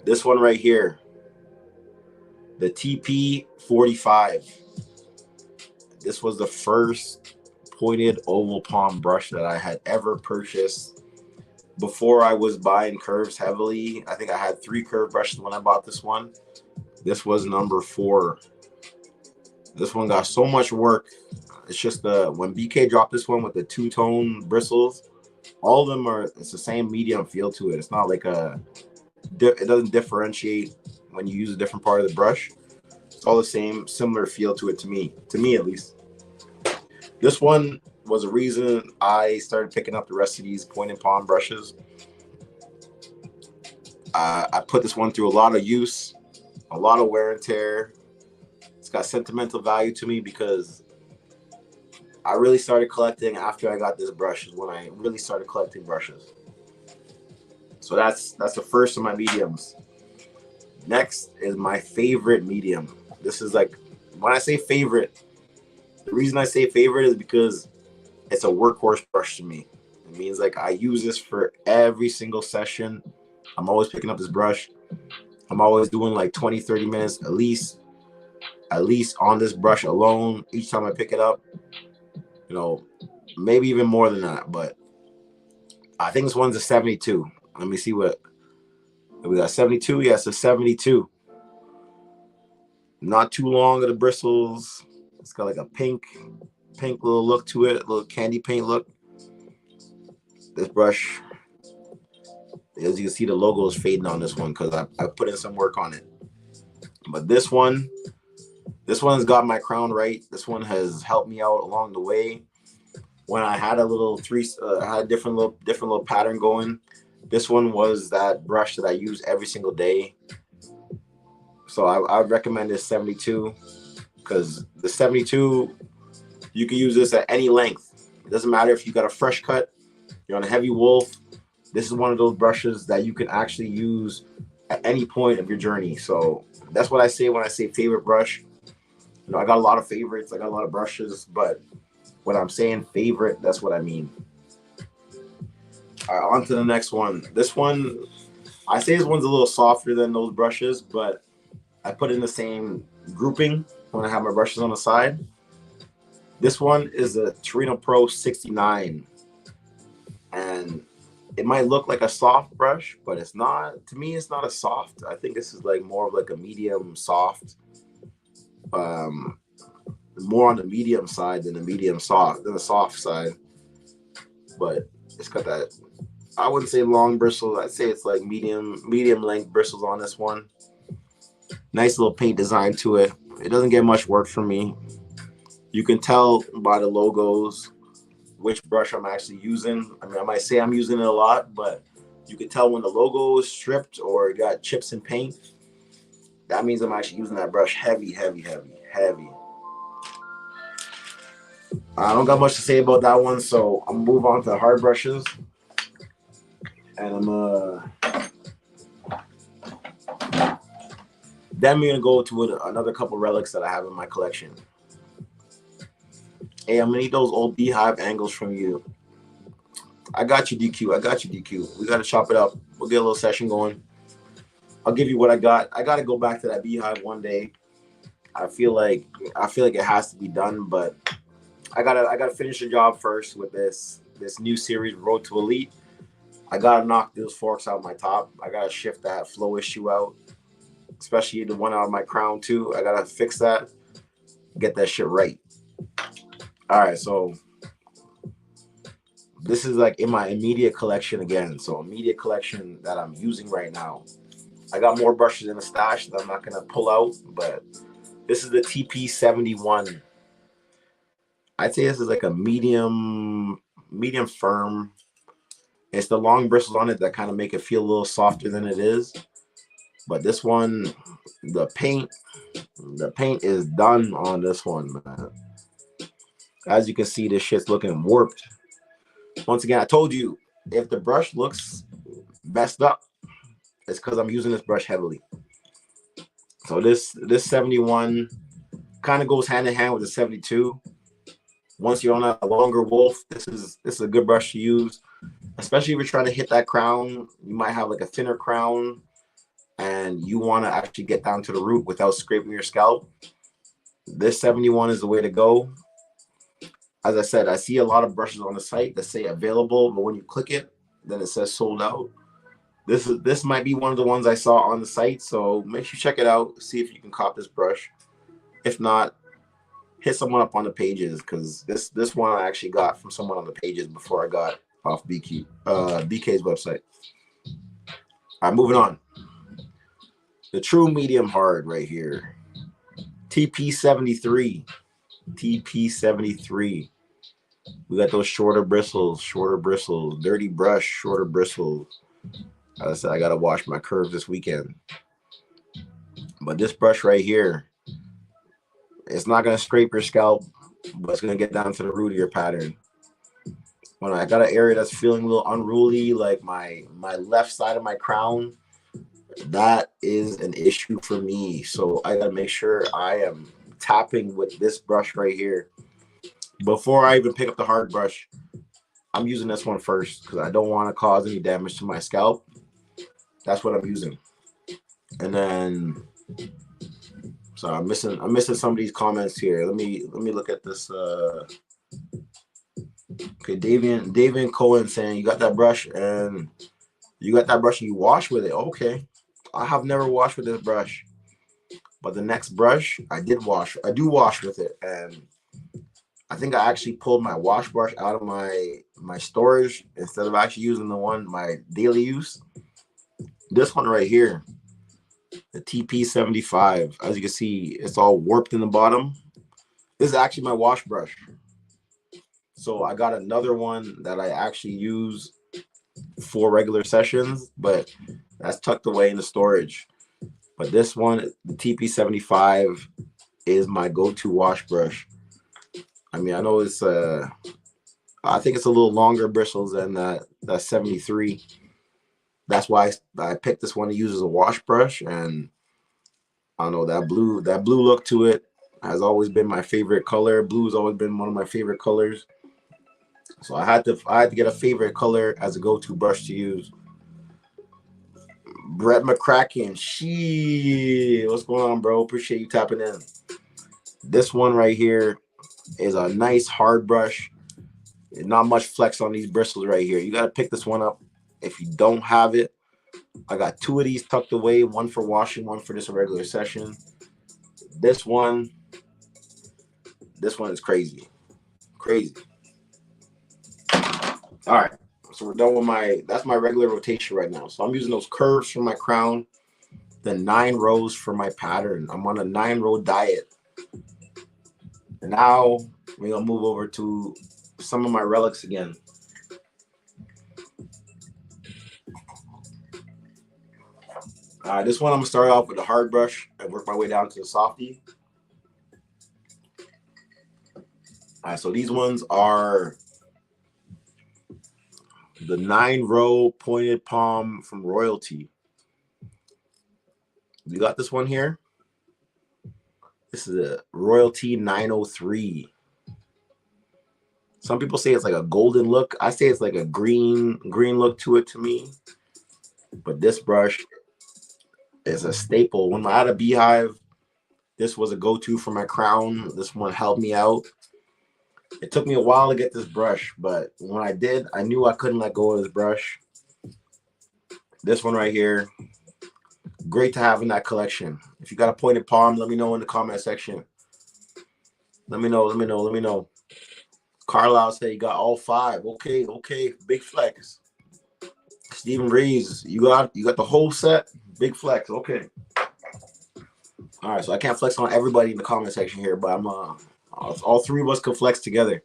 This one right here, the TP45. This was the first pointed oval palm brush that I had ever purchased before I was buying curves heavily. I think I had 3 curve brushes when I bought this one. This was number 4. This one got so much work. It's just when BK dropped this one with the two-tone bristles, all of them it's the same medium feel to it. It's not like it doesn't differentiate when you use a different part of the brush. It's all the same, similar feel to it to me at least. This one was a reason I started picking up the rest of these point and palm brushes. I put this one through a lot of use, a lot of wear and tear. It's got sentimental value to me because I really started collecting after I got this brush, is when I really started collecting brushes. So that's the first of my mediums. Next is my favorite medium. This is like, when I say favorite, the reason I say favorite is because it's a workhorse brush to me. It means like I use this for every single session. I'm always picking up this brush. I'm always doing like 20, 30 minutes at least on this brush alone each time I pick it up. You know, maybe even more than that, but I think this one's a 72. Let me see what we got. 72. Yes, a 72. Not too long of the bristles. It's got like a pink little look to it, a little candy paint look. This brush, as you can see, the logo is fading on this one because I put in some work on it. But this one's got my crown right. This one has helped me out along the way. When I had I had a different little pattern going. This one was that brush that I use every single day. So I would recommend this 72 because the 72, you can use this at any length. It doesn't matter if you got a fresh cut, you're on a heavy wolf. This is one of those brushes that you can actually use at any point of your journey. So that's what I say when I say favorite brush. You know, I got a lot of favorites. I got a lot of brushes, but when I'm saying favorite, that's what I mean. All right, on to the next one. This one, I say this one's a little softer than those brushes, but I put in the same grouping when I have my brushes on the side. This one is a Torino Pro 69. And it might look like a soft brush, but it's not. To me, it's not a soft. I think this is like more of like a medium soft. More on the medium side than the soft side. But it's got that, I wouldn't say long bristles. I'd say it's like medium length bristles on this one. Nice little paint design to it. It doesn't get much work from me. You can tell by the logos which brush I'm actually using. I mean, I might say I'm using it a lot, but you can tell when the logo is stripped or it got chips and paint. That means I'm actually using that brush heavy. I don't got much to say about that one, so I'm gonna move on to the hard brushes. And then we're gonna go to another couple relics that I have in my collection. Hey, I'm gonna need those old beehive angles from you. I got you, DQ. We gotta chop it up. We'll get a little session going. I'll give you what I got. I gotta go back to that beehive one day. I feel like it has to be done, but I gotta finish the job first with this new series, Road to Elite. I gotta knock those forks out my top. I gotta shift that flow issue out, especially the one out of my crown too. I gotta fix that, get that shit right. All right, so this is like in my immediate collection again. So immediate collection that I'm using right now. I got more brushes in the stash that I'm not gonna pull out, but this is the TP.1. I'd say this is like a medium firm. It's the long bristles on it that kind of make it feel a little softer than it is. But this one, the paint is done on this one, man. As you can see, this shit's looking warped. Once again, I told you, if the brush looks messed up, it's because I'm using this brush heavily. So this 71 kind of goes hand in hand with the 72. Once you're on a longer wolf, this is a good brush to use, especially if you're trying to hit that crown. You might have like a thinner crown and you want to actually get down to the root without scraping your scalp. This 71 is the way to go. As I said, I see a lot of brushes on the site that say available, but when you click it, then it says sold out. This might be one of the ones I saw on the site, so make sure you check it out, see if you can cop this brush. If not, hit someone up on the pages, because this one I actually got from someone on the pages before I got off BK's website. All right, moving on. The true medium hard right here. TP73. TP73. We got those shorter bristles, dirty brush, shorter bristles. As I said, I gotta wash my curves this weekend. But this brush right here, it's not gonna scrape your scalp, but it's gonna get down to the root of your pattern. When I got an area that's feeling a little unruly, like my left side of my crown, that is an issue for me. So I gotta make sure I am tapping with this brush right here. Before I even pick up the hard brush, I'm using this one first because I don't want to cause any damage to my scalp. That's what I'm using. And then, so I'm missing some of these comments here. Let me look at this. Okay, Davian Cohen saying you got that brush and you wash with it. Okay, I have never washed with this brush, but the next brush I do wash with it, and I think I actually pulled my wash brush out of my storage instead of actually using the one my daily use. This one right here, the TP75, as you can see, it's all warped in the bottom. This is actually my wash brush. So I got another one that I actually use for regular sessions, but that's tucked away in the storage. But this one, the TP75, is my go-to wash brush. I mean, I know it's I think it's a little longer bristles than that 73. That's why I picked this one to use as a wash brush, and I don't know, that blue look to it has always been my favorite color. Blue has always been one of my favorite colors. So I had to get a favorite color as a go-to brush to use. Brett McCracken, what's going on, bro? Appreciate you tapping in. This one right here is a nice hard brush. Not much flex on these bristles right here. You got to pick this one up if you don't have it. I got two of these tucked away, one for washing, one for this regular session. This one is crazy. All right, so we're done with that's my regular rotation right now. So I'm using those curves for my crown, the 9 rows for my pattern. I'm on a 9-row diet. And now we're gonna move over to some of my relics again. This one I'm gonna start off with a hard brush and work my way down to the softie. All right, so these ones are the 9-row pointed palm from Royalty. You got this one here. This is a Royalty 903. Some people say it's like a golden look. I say it's like a green look to it to me. But this brush is a staple. When I had a beehive, this was a go-to for my crown. This one helped me out. It took me a while to get this brush, but when I did, I knew I couldn't let go of this brush. This one right here, great to have in that collection. If you got a pointed palm, let me know in the comment section. Let me know. Carlisle said you got all 5. Okay, big flex. Stephen Reeves, you got the whole set. Big flex. Okay. All right, so I can't flex on everybody in the comment section here, but I'm all 3 of us can flex together.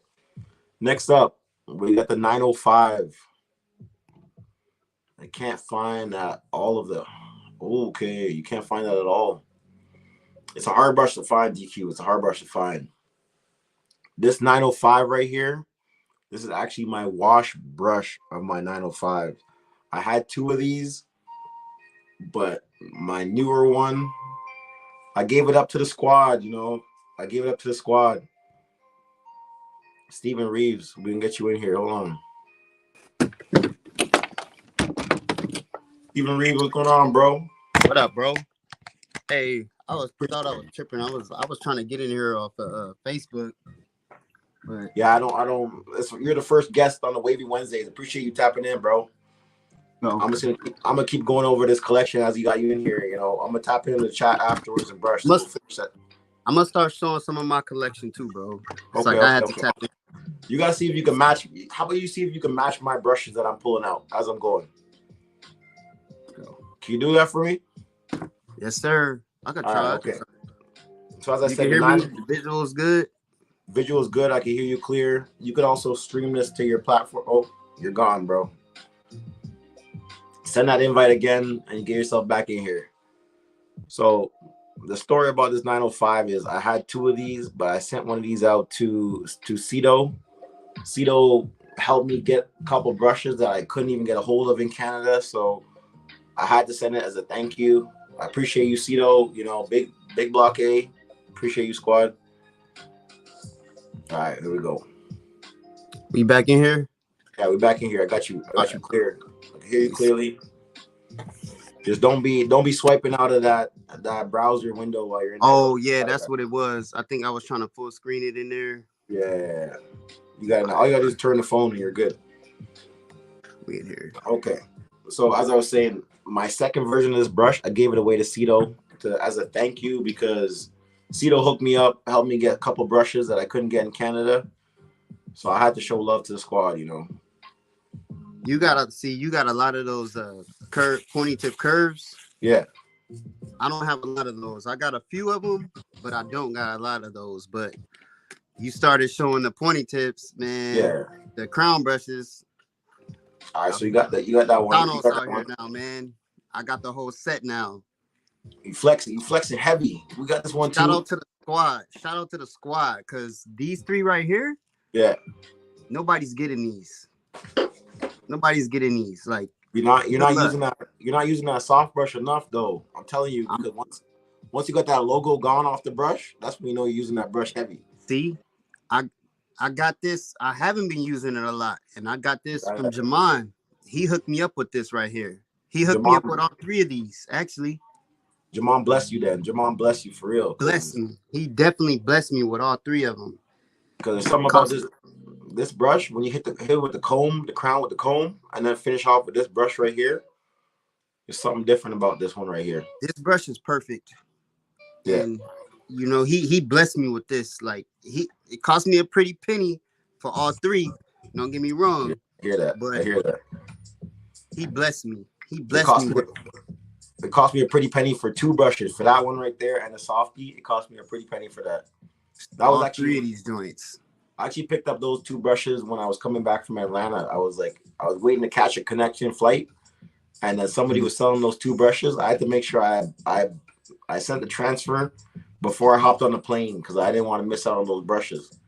Next up, we got the 905. I can't find that okay, you can't find that at all. It's a hard brush to find, DQ. It's a hard brush to find. This 905 right here, this is actually my wash brush of my 905. I had 2 of these, but my newer one, I gave it up to the squad, I gave it up to the squad. Stephen Reeves, we can get you in here. Hold on. Stephen Reeves, what's going on, bro? What up, bro? Hey, I thought I was tripping. I was trying to get in here off Facebook. But yeah, I don't. You're the first guest on the Wavy Wednesdays. Appreciate you tapping in, bro. No. I'm gonna keep going over this collection as he got you in here. I'm gonna tap in the chat afterwards and brush. I I'm gonna start showing some of my collection too, bro. It's Okay, like I had okay, to okay. tap in. You gotta see if you can match. How about you see if you can match my brushes that I'm pulling out as I'm going? Can you do that for me? Yes, sir. I could All right, try. okay. So as I You said, can the hear me. nine The visual is good. visual is good. I can hear you clear. You could also stream this to your platform. Oh, you're gone, bro. Send that invite again and get yourself back in here. So the story about this 905 is I had two of these, but I sent one of these out to Cito. Cito helped me get a couple brushes that I couldn't even get a hold of in Canada, so I had to send it as a thank you. I appreciate you, Cito. You know, big block A. Appreciate you, squad. All right, here we go. We back in here. Yeah, we're back in here. I got you clear. I can hear you clearly. Just don't be swiping out of that browser window while you're in there. Oh yeah, that's what it was. I think I was trying to full screen it in there. Yeah, you got all you got to do is turn the phone and you're good. We in here. Okay, so as I was saying, my second version of this brush, I gave it away to Cito as a thank you because Cito hooked me up, helped me get a couple brushes that I couldn't get in Canada. So I had to show love to the squad, you know. You gotta see. You got a lot of those pointy tip curves. Yeah. I don't have a lot of those. I got a few of them, but I don't got a lot of those. But you started showing the pointy tips, man. Yeah. The crown brushes. All right, so you got that one. Thanos out here now, man. I got the whole set now. You flexing heavy. We got this one too. Shout out to the squad. Shout out to the squad, because these three right here. Yeah. Nobody's getting these. Nobody's getting these. Like you're not using that soft brush enough though. I'm telling you, because once you got that logo gone off the brush, that's when you know you're using that brush heavy. See, I got this. I haven't been using it a lot, and I got this from Jamon. He hooked me up with this right here. He hooked me up with all three of these, actually. Jamon bless you then. Jamon bless you for real. Bless me. He definitely blessed me with all three of them. Because there's something about this brush, when you hit with the comb, the crown with the comb, and then finish off with this brush right here, there's something different about this one right here. This brush is perfect. Yeah. And you know, he blessed me with this. Like it cost me a pretty penny for all three. Don't get me wrong. I hear that. He blessed me. He blessed me. It cost me a pretty penny for two brushes. For that one right there and the softie, it cost me a pretty penny for that. That was actually three of these joints. I actually picked up those two brushes when I was coming back from Atlanta. I was waiting to catch a connection flight, and then somebody was selling those two brushes. I had to make sure I sent the transfer before I hopped on the plane because I didn't want to miss out on those brushes.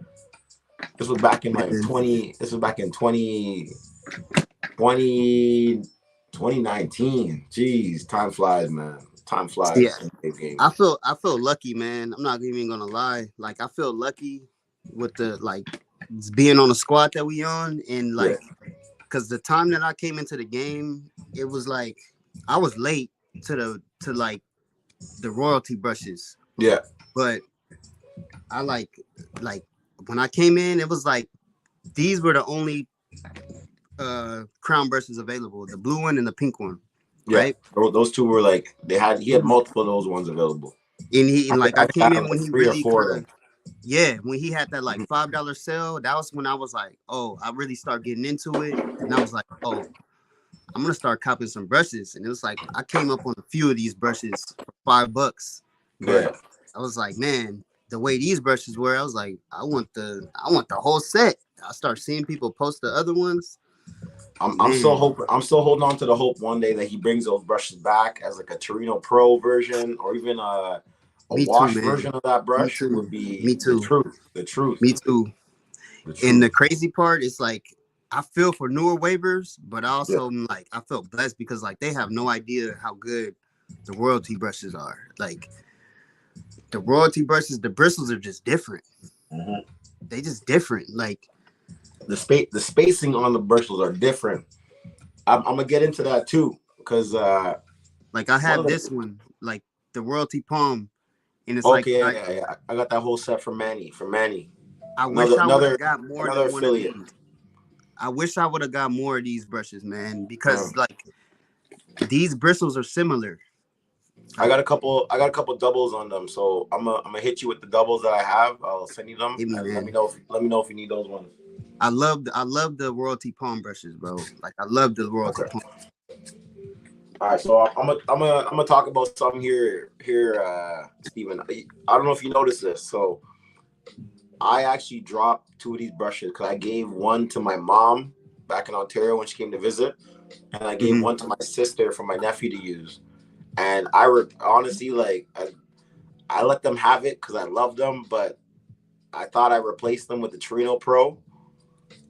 This was back in 2019. Jeez, time flies, man. Time flies. Yeah. I feel lucky, man. I'm not even gonna lie. Like I feel lucky with the being on the squad that we on, and because the time that I came into the game, it was like I was late to the royalty brushes. Yeah. But I like when I came in, it was like these were the only crown brushes available, the blue one and the pink one. Yeah, right? Those two were like he had multiple of those ones available. And I came in when he really yeah, when he had that $5 sale, that was when I was like, oh, I really start getting into it. And I was like, oh, I'm gonna start copping some brushes. And it was like I came up on a few of these brushes for $5. But I was like, man, the way these brushes were, I was like, I want the whole set. I start seeing people post the other ones. I'm still holding on to the hope one day that he brings those brushes back as like a Torino Pro version or even a wash version of that brush would be the truth. Me too. And the crazy part is like I feel for newer wavers, but I also I feel blessed because they have no idea how good the royalty brushes are. Like the royalty brushes, the bristles are just different. Mm-hmm. They just different. Like the spacing on the bristles are different. I'm gonna get into that too because I have this one, like the royalty palm, and it's I got that whole set from Manny. I wish I would have got more than one of these. I wish I would have got more of these brushes, man, because these bristles are similar. I got a couple. I got a couple doubles on them, so I'm gonna hit you with the doubles that I have. I'll send you them, Hit me, and let me man. know if you need those ones. I love the royalty palm brushes, bro. Like I love the royalty Okay. palm. All right, so I'm gonna talk about something here, Steven. I don't know if you noticed this. So I actually dropped two of these brushes because I gave one to my mom back in Ontario when she came to visit, and I gave Mm-hmm. one to my sister for my nephew to use. And honestly, like I let them have it because I love them, but I thought I replaced them with the Torino Pro,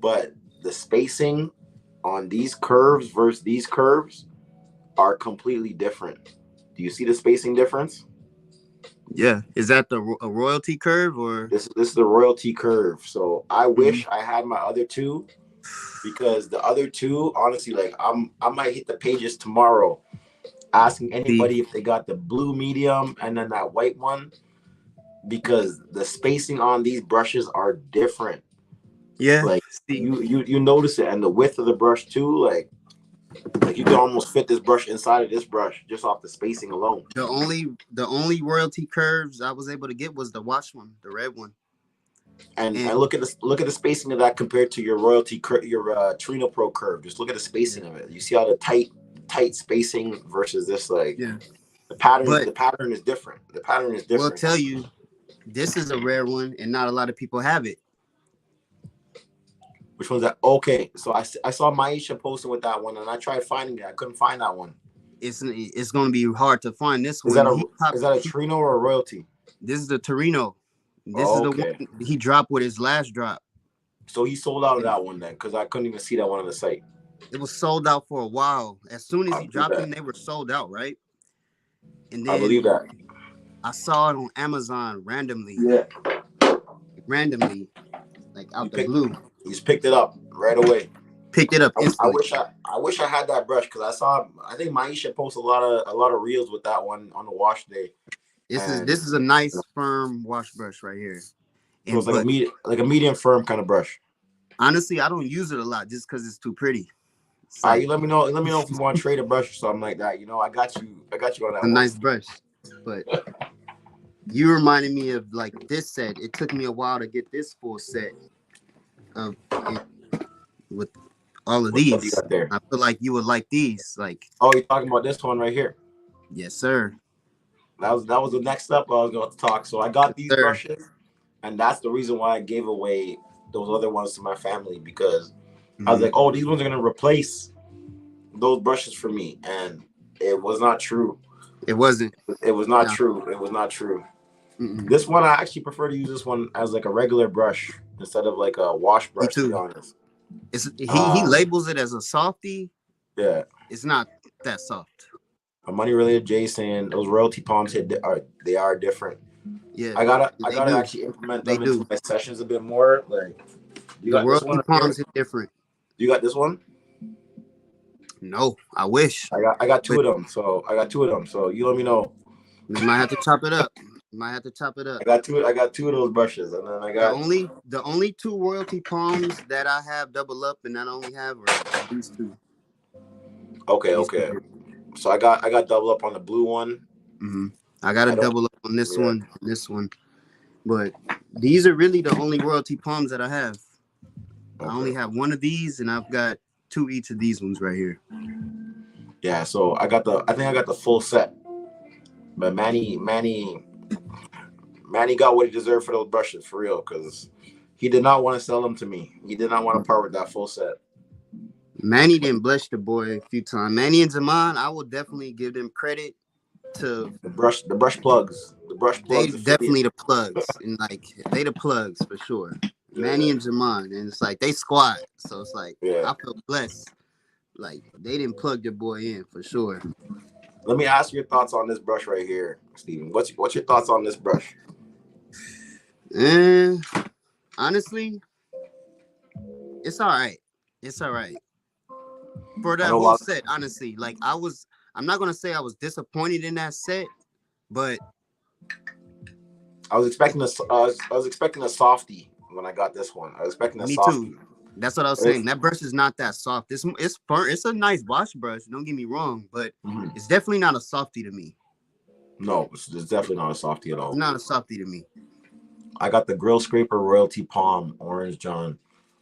but the spacing on these curves versus these curves are completely different. Do you see the spacing difference? Yeah, is that a royalty curve or? This is the royalty curve. So I Mhm. wish I had my other two because the other two, honestly, like I might hit the pages tomorrow asking See, anybody if they got the blue medium and then that white one because the spacing on these brushes are different. yeah, Like see, you notice it, and the width of the brush too. Like you can almost fit this brush inside of this brush just off the spacing alone. the only royalty curves I was able to get was the wash one, the red one, And and look at the spacing of that compared to your your Trino Pro curve. Just look at the yeah, spacing of it. You see how the tight spacing versus this like yeah. the But pattern is different. The pattern is I will different. tell you, this is a rare one, and not a lot of people have it. Which one's that? Okay, so I saw Maisha posting with that one, and I tried finding it. I couldn't find that one. It's going to be hard to find this Is that one. a Trino or a royalty? This is the Torino. This is the one Okay, he dropped with his last drop. so he sold out of And that one then, because I couldn't even see that one on the site. it was sold out for a while. As soon as I he believe dropped that. them, they were sold out, right? And I believe then that. I saw it on Amazon Yeah, randomly, like you out the picked blue. you just picked it up right away. Picked it up I instantly. wish I wish I had that brush because I think Maisha posts a lot of reels with that one on the wash day, This is and this is a nice firm wash brush right here. so it's And but like a medium firm kind of brush. honestly, I don't use it a lot just because it's too pretty. It's All right, like you let me know. Let me know if you want to trade a brush or something like that. You know, I got you. I got you on a that one. nice brush. But you reminded me of like this set. It took me a while to get this full set of with all of What do you these. got there? I feel like you would like these. Like, Oh, you're talking about this one right here. yes, sir. That was the next step I was going to talk. So I got Yes, these sir. brushes, and that's the reason why I gave away those other ones to my family because I was Mm-hmm. like, oh, these ones are gonna replace those brushes for me, and it was not true. It wasn't. It was not No. true. It was not true. Mm-mm. This one I actually prefer to use this one as like a regular brush instead of like a wash Me brush. To be too. honest, He uh, labels it as a softie. yeah. It's not that soft. A money related Jason, those royalty palms they are different. Yeah, I they gotta do. actually implement They them into do. my sessions a bit more. Like you The got this royalty one here. palms is different. You got this one. No, I wish. I got two But of them. So I got two of them. So you let me know. we might have to chop it up. We might have to chop it up. I got two of those brushes, and then I The got only the only two royalty palms that I have double up and I only have are these two. okay, These okay. two. So I got double up on the blue one. Mm-hmm. I got to I don't. double up on this Yeah. one and this one. But these are really the only royalty palms that I have. I only Okay. have one of these, and I've got two each of these ones right here. Yeah. So I think I got the full set. But Manny got what he deserved for those brushes for real, because he did not want to sell them to me. He did not want to part with that full set. Manny didn't bless the boy a few times. Manny and Zaman, I will definitely give them credit to The brush they plugs affiliate. definitely the plugs and like they the plugs for sure. Yeah. Manny and Zaman, and it's like they squad, so it's like Yeah. I feel blessed. Like they didn't plug their boy in for sure. Let me ask your thoughts on this brush right here, Steven. What's your thoughts on this brush? And honestly, it's all right. It's all right for I that know a whole lot. set. Honestly, like I'm not gonna say I was disappointed in that set, but I was expecting I was expecting a softie when I got this one. I was expecting a me too. softie. That's what I was saying. It's, That brush is not that soft. It's firm. It's a nice wash brush. Don't get me wrong, but mhm. it's definitely not a softie to me. No, it's definitely not a softie at It's all. not a softie to me. I got the Grill Scraper Royalty Palm Orange John.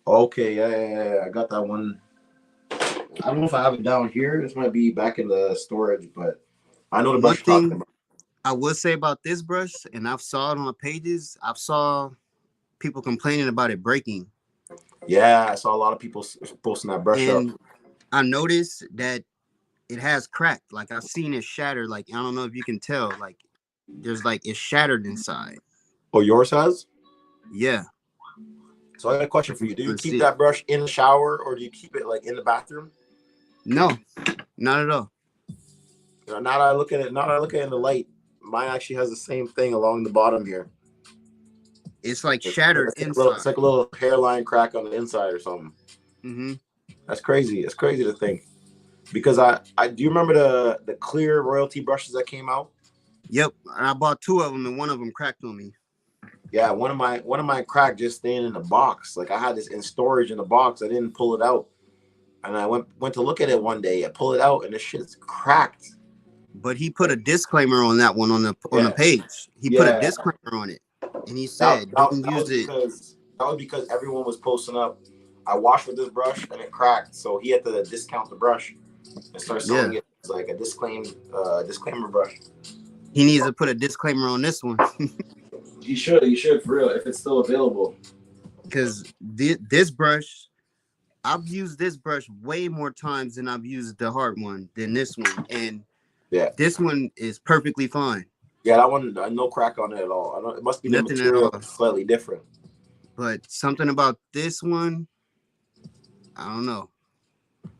Okay, yeah. I got that one. I don't know if I have it down here. This might be back in the storage, but I know the One brush you're talking thing about. I will say about this brush, and I've saw it on the pages, I've saw people complaining about it breaking. Yeah, I saw a lot of people posting that brush up. And I noticed that it has cracked. Like I've seen it shatter. Like I don't know if you can tell. Like there's like it's shattered inside. Oh, yours has? Yeah. So I got a question If for you you. Do you can keep see it. that brush in the shower or do you keep it like in the bathroom? No, not at all. You know, now that I look at it, now that I look at it in the light, mine actually has the same thing along the bottom here. It's like shattered It's like inside. a little hairline crack on the inside or something. Mm-hmm. That's crazy. It's crazy to think. Because I do you remember the clear royalty brushes that came out? Yep. And I bought two of them and one of them cracked on me. Yeah, one of my cracked just staying in the box. Like I had this in storage in the box. I didn't pull it out. And I went to look at it one day. I pull it out and the shit's cracked. But he put a disclaimer on that one on the Yeah. page. He put a Yeah. disclaimer on it. And he That, said, that, don't that was use it. because everyone was posting up. I washed with this brush and it cracked, so he had to discount the brush and start Yeah. selling it as like a disclaimer brush. He needs to put a disclaimer on this one. You should for real if it's still available. Because this brush, I've used this brush way more times than I've used the hard one than this one. And Yeah, this one is perfectly fine. yeah, that one no crack on it at all. I know it must be the Nothing at material all. slightly different. But something about this one, I don't know.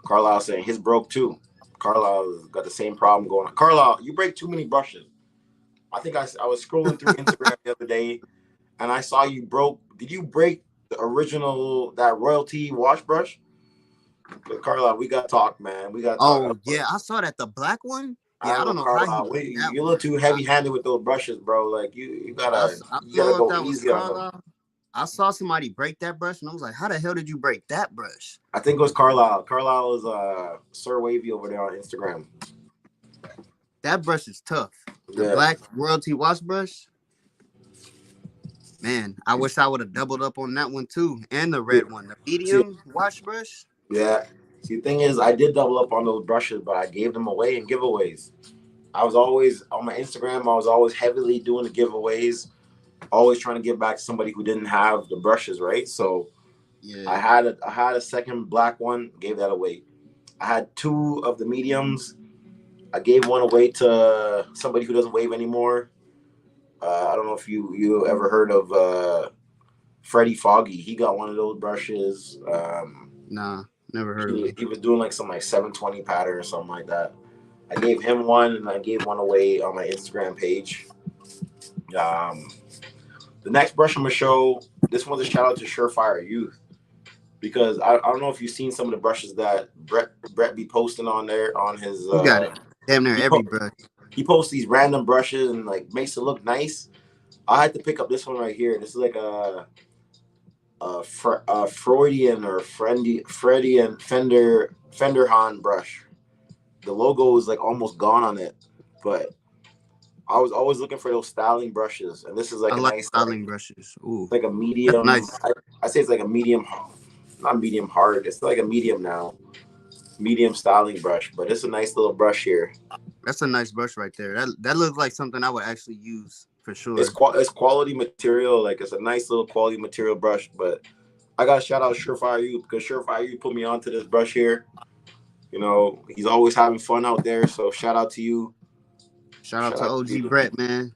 Carlisle saying his broke too. Carlisle got the same problem going on. Carlisle, you break too many brushes. I think I was scrolling through Instagram the other day and I saw you broke. Did you break the original that royalty wash brush? But Carlisle, we got to talk, man. We got to talk. Oh, yeah, I saw that. The black one? I Yeah, I don't know, don't know how he Carlisle. broke that You're a little one. too heavy-handed with those brushes, bro. Like you I you don't gotta know if go that was easy on them. Carlisle. I saw somebody break that brush, and I was like, how the hell did you break that brush? I think it was Carlisle. Carlisle is Sir Wavy over there on Instagram. That brush is tough. The Yeah. black royalty wash brush, man, I wish I would have doubled up on that one too. And the red one, the See, medium wash brush. yeah. See, the thing is, I did double up on those brushes, but I gave them away in giveaways. I was always on my Instagram. I was always heavily doing the giveaways, always trying to give back to somebody who didn't have the brushes, right? So Yeah. I had a second black one, gave that away. I had two of the mediums. I gave one away to somebody who doesn't wave anymore. I don't know if you ever heard of Freddie Foggy. He got one of those brushes. Nah, never heard of it. He was doing like some like 720 pattern or something like that. I gave him one and I gave one away on my Instagram page. Um, the next brush I'm gonna show, this one's a shout out to Surefire Youth because I don't know if you've seen some of the brushes that Brett be posting on there on his. He got it. Damn near He, every po- brush. he posts these random brushes and like makes it look nice. I had to pick up this one right here. This is like a Freudian or Freudian Fenderhahn brush. The logo is like almost gone on it, but I was always looking for those styling brushes, and this is like I a like nice, styling brushes. Ooh, like a that's medium. nice. I say it's like a medium, not medium hard. It's like a medium now, medium styling brush, but it's a nice little brush here. That's a nice brush right there. That looks like something I would actually use for sure. It's quality material. Like it's a nice little quality material brush, but I got to shout out Surefire You because Surefire You put me onto this brush here. You know, he's always having fun out there. So shout out to you. Shout out Shout to out to OG you. Brett, man.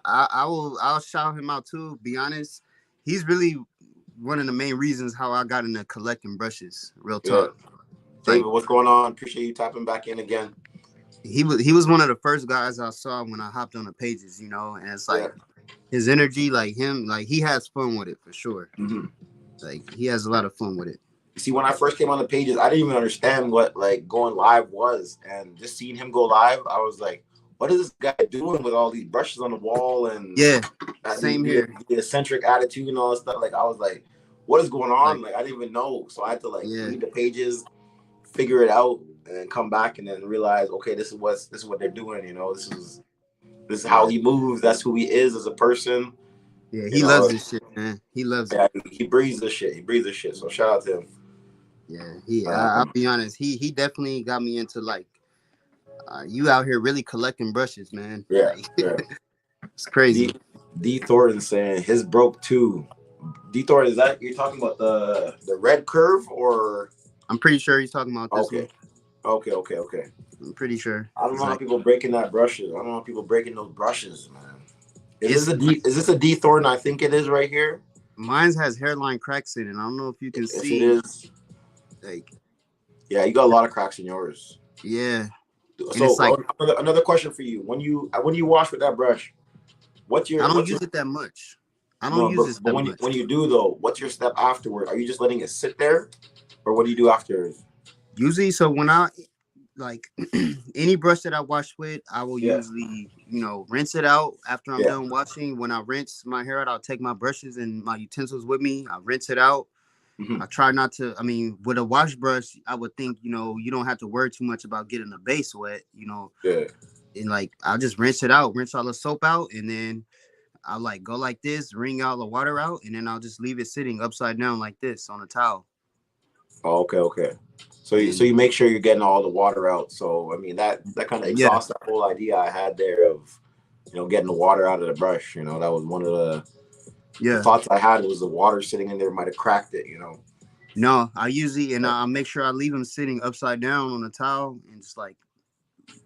I'll shout him out too. Be honest, he's really one of the main reasons how I got into collecting brushes. Real Yeah. talk. David, Like what's going on? Appreciate you tapping back in again. he was one of the first guys I saw when I hopped on the pages, and it's Yeah. like his energy, like him, like he has fun with it for sure. Mm-hmm. Like he has a lot of fun with it. See, when I first came on the pages, I didn't even understand what like going live was, and just seeing him go live, I was like, "What is this guy doing with all these brushes on the wall and Yeah, same here. the eccentric attitude and all that stuff?" Like, I was like, "What is going on?" Like Like, I didn't even know, so I had to like yeah, read the pages, figure it out, and then come back and then realize, okay, this is what they're doing. You know, this is This is how he moves. That's who he is as a person. Yeah, You he know, loves this shit, man. He loves it. yeah, he breathes this shit. He breathes this shit. So shout out to him. Yeah, I'll be honest. He definitely got me into like you out here really collecting brushes, man. Yeah, Like yeah. it's crazy. D Thornton saying his broke too. D Thornton, is that you're talking about the red curve or? I'm pretty sure he's talking about this one. Okay, okay. I'm pretty sure. I don't It's know how like people breaking that brushes. I don't know how people breaking those brushes, man. it's like Is this a D Thornton? I think it is right here. mine's has hairline cracks in it. I don't know if you can If it see. is, Like yeah, you got a lot of cracks in yours. yeah, and it's So like another question for you: when you wash with that brush, I don't what's your use it that much. I don't no? use this But that much. when you do though, what's your step afterward? Are you just letting it sit there, or what do you do after? Usually, so when I like any brush that I wash with, I will Yeah, usually, rinse it out after I'm yeah. done washing. When I rinse my hair out, I'll take my brushes and my utensils with me. I rinse it out. Mm-hmm. I try not to, I mean, with a wash brush, I would think, you don't have to worry too much about getting the base wet, Yeah. and like I'll just rinse it out, rinse all the soap out, and then I'll like go like this, wring all the water out, and then I'll just leave it sitting upside down like this on a towel. Oh, okay. So And you make sure you're getting all the water out. So I mean that kind of yeah, exhausts that whole idea I had there of getting the water out of the brush. That was one of the yeah. thoughts I had was the water sitting in there might have cracked it. No, I usually and I make sure I leave them sitting upside down on a towel and just like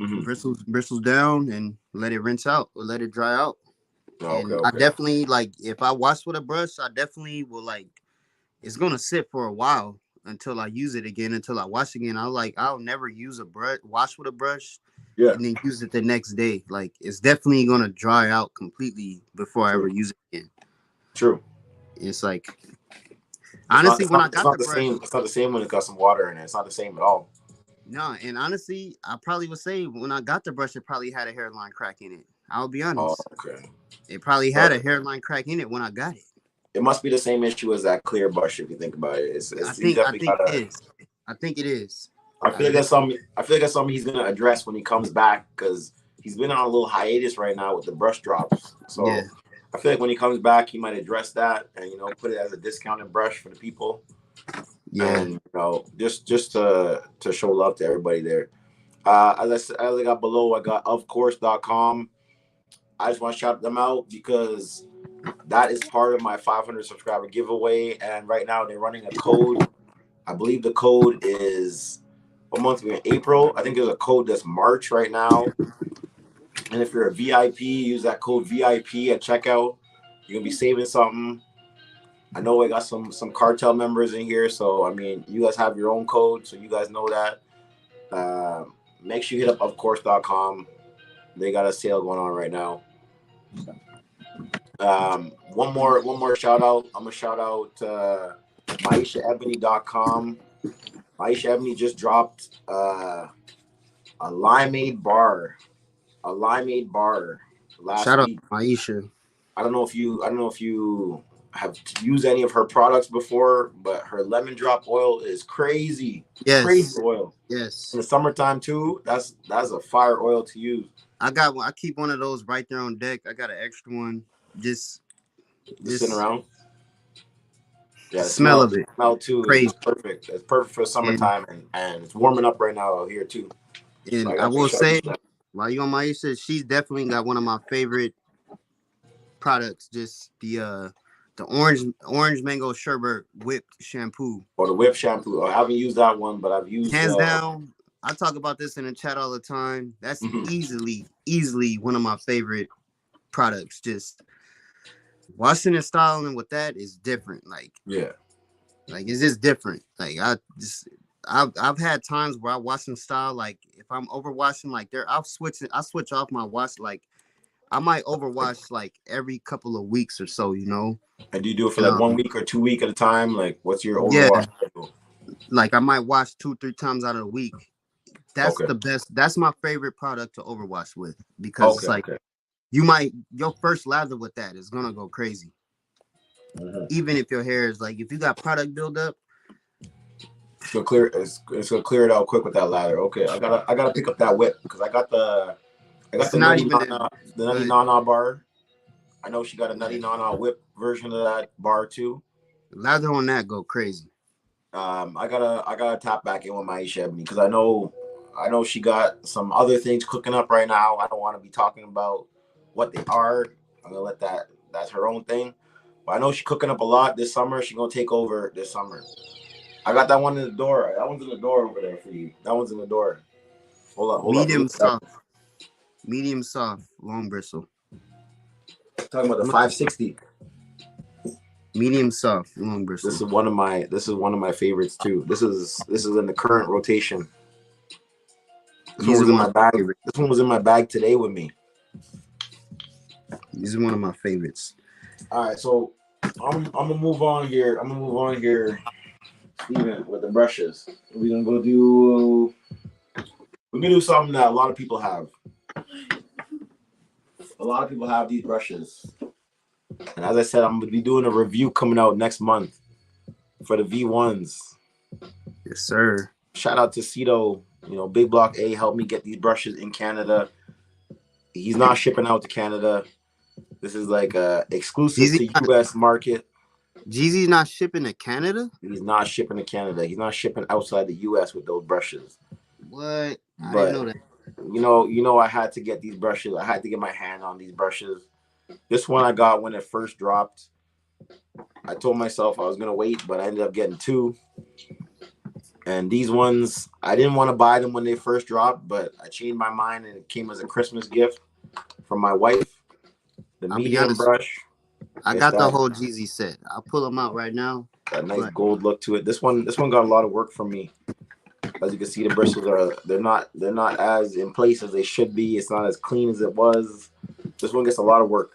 Mm-hmm. bristles down and let it rinse out or let it dry out. Oh, And I okay. definitely like if I wash with a brush, I definitely will like it's gonna sit for a while until I use it again, until I wash again. I'll never use a brush, wash with a brush, Yeah. and then use it the next day. Like it's definitely gonna dry out completely before I ever True. use it again. True. It's like honestly, when I It's got not the the brush, same. It's not the same when it got some water in it. It's not the same at all. no, and honestly, I probably would say when I got the brush, it probably had a hairline crack in it. I'll be Oh, honest. okay. It probably had a But hairline crack in it when I got it. it must be the same issue as that clear brush if you think about it. He's I definitely think got it a. is. I think it is. I feel like that's something. I feel like that's something he's gonna address when he comes back because he's been on a little hiatus right now with the brush drops. Yeah. So I feel like when he comes back, he might address that and put it as a discounted brush for the people Yeah. and just to show love to everybody there. As I got below, I got ofcourse.com. I just want to shout them out because that is part of my 500 subscriber giveaway, and right now they're running a code. I believe the code is what month we're in? April. I think there's a code that's March right now. And if you're a VIP, use that code VIP at checkout. You're gonna be saving something. I know I got some cartel members in here, so I mean you guys have your own code, so you guys know that. Make sure you hit up ofcourse.com. They got a sale going on right now. One more shout out. I'm gonna shout out MaishaEbony.com. Maisha Ebony just dropped a limeade bar. A limeade bar last Shout out week. to Maisha. I don't know if you have used any of her products before, but her lemon drop oil is crazy. Crazy Yes. oil. In Yes. the summertime too, that's a fire oil to use. I got one. I keep one of those right there on deck. I got an extra one. Just Just sitting around. the Yeah, smell of it. smell too is Crazy. just perfect. It's perfect for And summertime and it's warming up right now out here too. So I I got to will shout say, you that. while you on Maisha, she's definitely got one of my favorite products. Just the orange mango sherbet whipped shampoo. Or the whip shampoo. I haven't used that one, but I've used Hands down, I talk about this in the chat all the time. That's mhm. easily one of my favorite products. Just washing and styling with that is different. Yeah. Like it's just different. Like I've had times where I wash and style. Like if I'm overwashing, like I switch off my wash. Like I might overwash like every couple of weeks or so. And do you do it for And like 1 week or 2 week at a time? Like what's your yeah, overwash schedule? like I might wash 2-3 times out of the week. That's Okay. the best. That's my favorite product to overwash with because it's Okay, like okay. your first lather with that is gonna go crazy. Mm-hmm. Even if your hair is like if you got product buildup, It's gonna clear it out quick with that lather. Okay, I gotta pick up that whip because I got I got It's the not nutty even as nana, the nutty good. nana bar. I know she got a nutty Yeah. nana whip version of that bar too. Lather on that go crazy. I gotta tap back in with my Ebony because I know she got some other things cooking up right now. I don't want to be talking about what they are. I'm gonna let that's her own thing. But I know she's cooking up a lot this summer. She's gonna take over this summer. I got that one in the door. That one's in the door over there for you. That one's in the door. Hold up. Medium soft. Medium soft, long bristle. Talking about the 560. Medium soft, long bristle. This is one of my favorites too. This is in the current rotation. This one was in my bag. This one was in my bag today with me. These are one of my favorites. All right, so I'm gonna move on here. Steven, with the brushes. We're gonna do something that a lot of people have. A lot of people have these brushes. And as I said, I'm gonna be doing a review coming out next month for the V1s. Yes, sir. Shout out to Cito, Big Block A helped me get these brushes in Canada. He's not shipping out to Canada. This is like exclusive to US market. Jeezy's not shipping to Canada? He's not shipping to Canada. He's not shipping outside the US with those brushes. What? I didn't know that. I had to get these brushes. I had to get my hand on these brushes. This one I got when it first dropped. I told myself I was gonna wait, but I ended up getting two. And these ones, I didn't want to buy them when they first dropped, but I changed my mind and it came as a Christmas gift from my wife. The medium brush. I got the whole Jeezy set. I'll pull them out right now. That nice gold look to it. This one got a lot of work from me. As you can see, the bristles they're not as in place as they should be. It's not as clean as it was. This one gets a lot of work.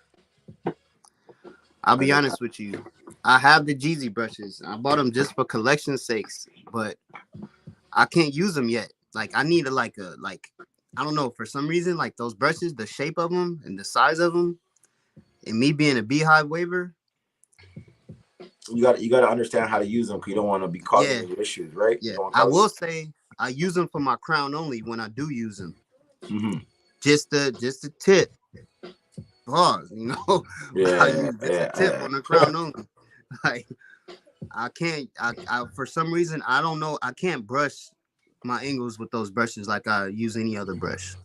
I'll be honest with you. I have the Jeezy brushes. I bought them just for collection sakes, but I can't use them yet. Like I need I don't know, for some reason, like those brushes, the shape of them and the size of them, and me being a beehive waver. You got to understand how to use them because you don't want to be causing any issues, right? Yeah, I will say I use them for my crown only when I do use them. Mm-hmm. Just the tip. Pause, Yeah, I use the tip on the crown only. Like I can't. I for some reason I don't know. I can't brush my angles with those brushes like I use any other brush.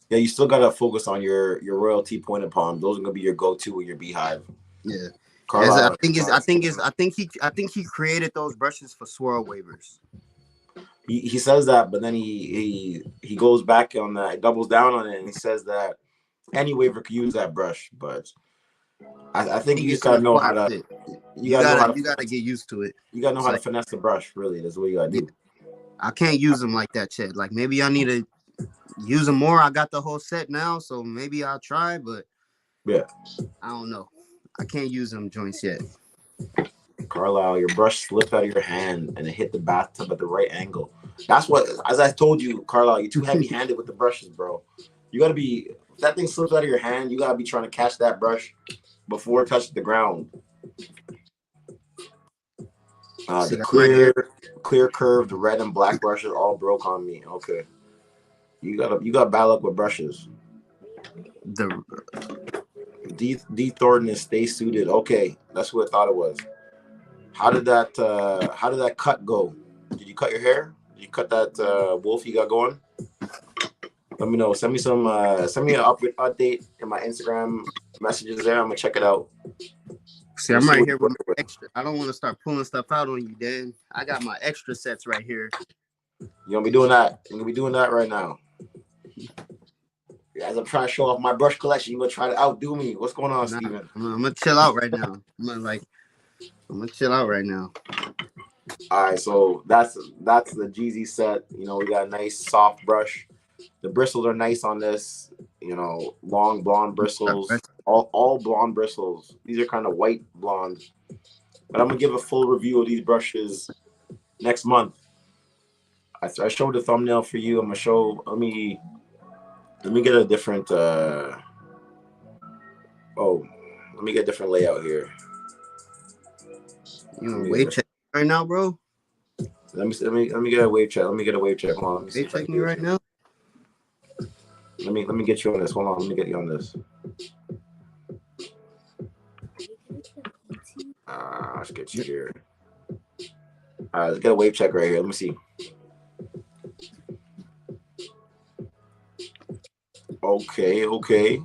Yeah, you still gotta focus on your royalty pointed palm. Those are gonna be your go-to with your beehive. Yeah. Carlisle, I think he created those brushes for swirl wavers. He says that, but then he goes back on that, doubles down on it, and he says that any waver could use that brush. But I think you just gotta know how to. You gotta get used to it. You gotta know how to finesse the brush. Really, that's what you gotta do. I can't use them like that, Chet. Like maybe I need to use them more. I got the whole set now, so maybe I'll try. But yeah, I don't know. I can't use them joints yet. Carlisle, your brush slipped out of your hand and it hit the bathtub at the right angle. That's what, as I told you, Carlisle, you're too heavy-handed with the brushes, bro. You gotta be. If that thing slips out of your hand, you gotta be trying to catch that brush before it touches the ground. The clear curve, the red and black brushes all broke on me. Okay, you got bad luck with brushes. The D Thornton is stay suited. Okay, that's what I thought it was. How did that cut go? Did you cut your hair? Did you cut that wolf you got going? Let me know. Send me an update in my Instagram messages there. I'm gonna check it out. See, I'm right here with my extra. I don't want to start pulling stuff out on you, Dan. I got my extra sets right here. You're gonna be doing that. You're gonna be doing that right now. As I'm trying to show off my brush collection, you're gonna try to outdo me. What's going on, Steven? I'm gonna chill out right now. I'm gonna chill out right now. All right, so that's the Jeezy set. We got a nice soft brush. The bristles are nice on this. Long blonde bristles. All blonde bristles. These are kind of white blonde. But I'm gonna give a full review of these brushes next month. I showed the thumbnail for you. I'm gonna show. Let me get a different. Let me get a different layout here. Wave check right now, bro. Let me get a wave check. Let me get a wave check. Hold on. Wave check me right now. Let me get you on this. Hold on, let me get you on this. Let's get you here. All right, let's get a wave check right here. Let me see. Okay.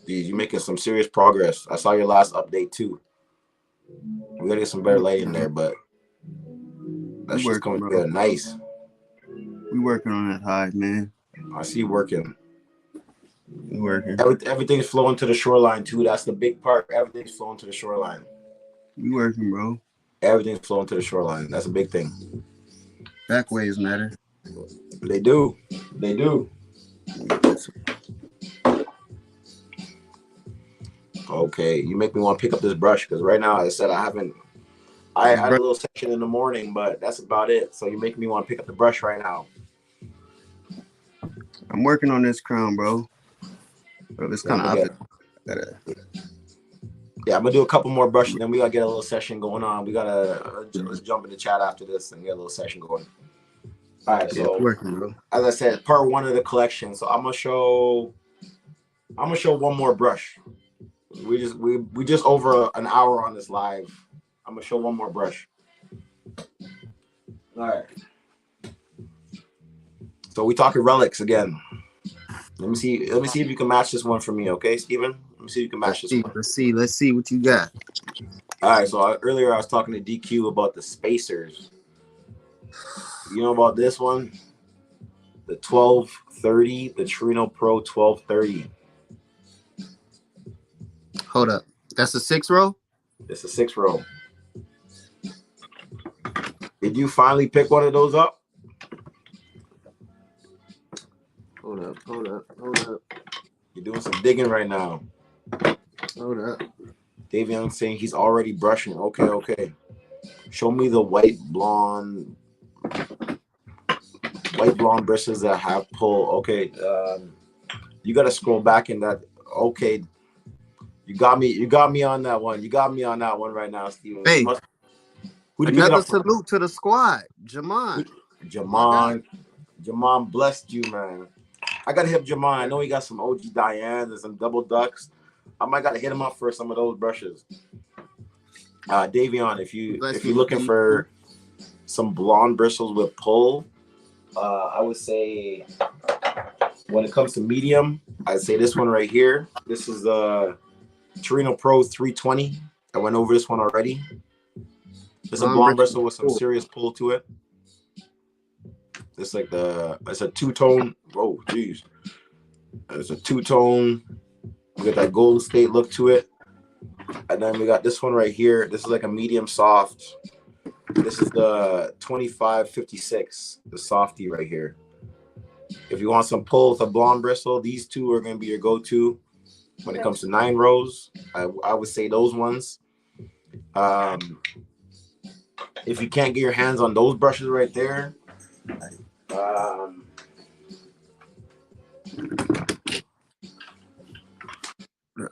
Dude, you're making some serious progress. I saw your last update too. We gotta get some better light in there, but that shit's coming together nice. We working on that high, man. I see you working. We working. Everything's flowing to the shoreline too. That's the big part. Everything's flowing to the shoreline. We working, bro. Everything's flowing to the shoreline. That's a big thing. Back waves matter. They do. Okay, you make me want to pick up this brush because right now, as I said, I had a little section in the morning, but that's about it. So you make me want to pick up the brush right now. I'm working on this crown, bro. It's kind of Yeah, I'm gonna do a couple more brushes, then we gotta get a little session going on. We gotta let's jump in the chat after this and get a little session going. All right, so working, bro. As I said, part 1 of the collection. So I'm gonna show one more brush. We just over an hour on this live. I'm gonna show one more brush. All right. So we talking relics again. Let me see if you can match this one for me, okay, Steven? Let me see if you can match this one. Let's see what you got. All right, so earlier I was talking to DQ about the spacers. You know about this one? The 1230, the Torino Pro 1230. Hold up. That's a 6-row? It's a 6-row. Did you finally pick one of those up? Hold up. You're doing some digging right now. Hold up. Davion saying he's already brushing. Okay. Show me the white blonde bristles that have pull. Okay. You got to scroll back in that. Okay. You got me on that one. You got me on that one right now, Steven. Hey, another salute to the squad. Jamon, blessed you, man. I gotta hit Jamon. I know he got some OG Dianes and some double ducks. I might gotta hit him up for some of those brushes. Davion, if you're looking for some blonde bristles with pull, I would say when it comes to medium, I'd say this one right here. This is the Torino Pro 320. I went over this one already. It's a blonde bristle with some serious pull to it. It's like it's a two-tone. Oh, geez. It's a two-tone. We got that Golden State look to it. And then we got this one right here. This is like a medium soft. This is the 2556, the softy right here. If you want some pull with a blonde bristle, these two are going to be your go-to when it comes to 9 rows. I would say those ones. If you can't get your hands on those brushes right there,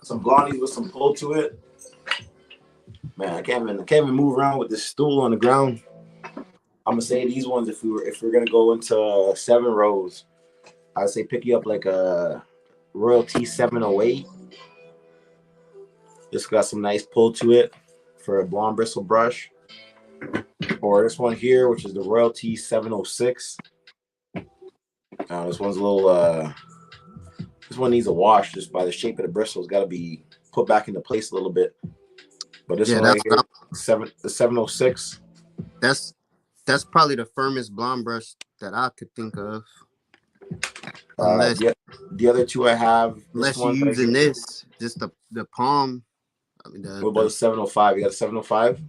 some blondies with some pull to it. Man, I can't even move around with this stool on the ground. I'm gonna say these ones if we're gonna go into 7 rows, I'd say pick you up like a Royalty 708. This got some nice pull to it for a blonde bristle brush. Or this one here, which is the Royalty 706. This one's a little this one needs a wash just by the shape of the bristle. It's got to be put back into place a little bit. But this one right here, the 706. That's probably the firmest blonde brush that I could think of. The other two I have. Unless you're using this, just the palm. I mean, what about the 705? You got a 705?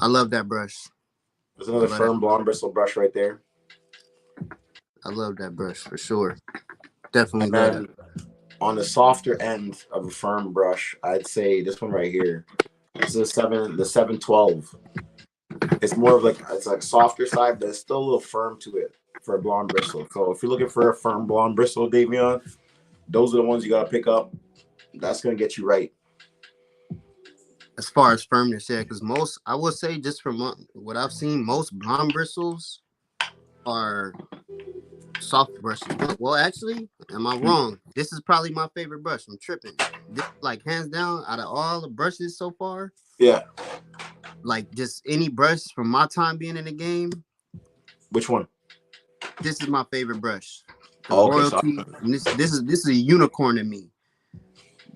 I love that brush. There's another firm blonde bristle brush right there. I love that brush for sure. Definitely. And then on the softer end of a firm brush, I'd say this one right here. This is the 712. It's more of it's like softer side, but it's still a little firm to it for a blonde bristle. So if you're looking for a firm blonde bristle, Davion, those are the ones you gotta pick up. That's gonna get you right. As far as firmness, yeah, because I would say just from what I've seen, most blonde bristles are soft brushes. Well, actually, am I wrong? This is probably my favorite brush. I'm tripping. This, like, hands down, out of all the brushes so far, Yeah. like, just any brush from my time being in the game, Which one? this is my favorite brush. The Oh, okay, so royalty, and this is a unicorn to me.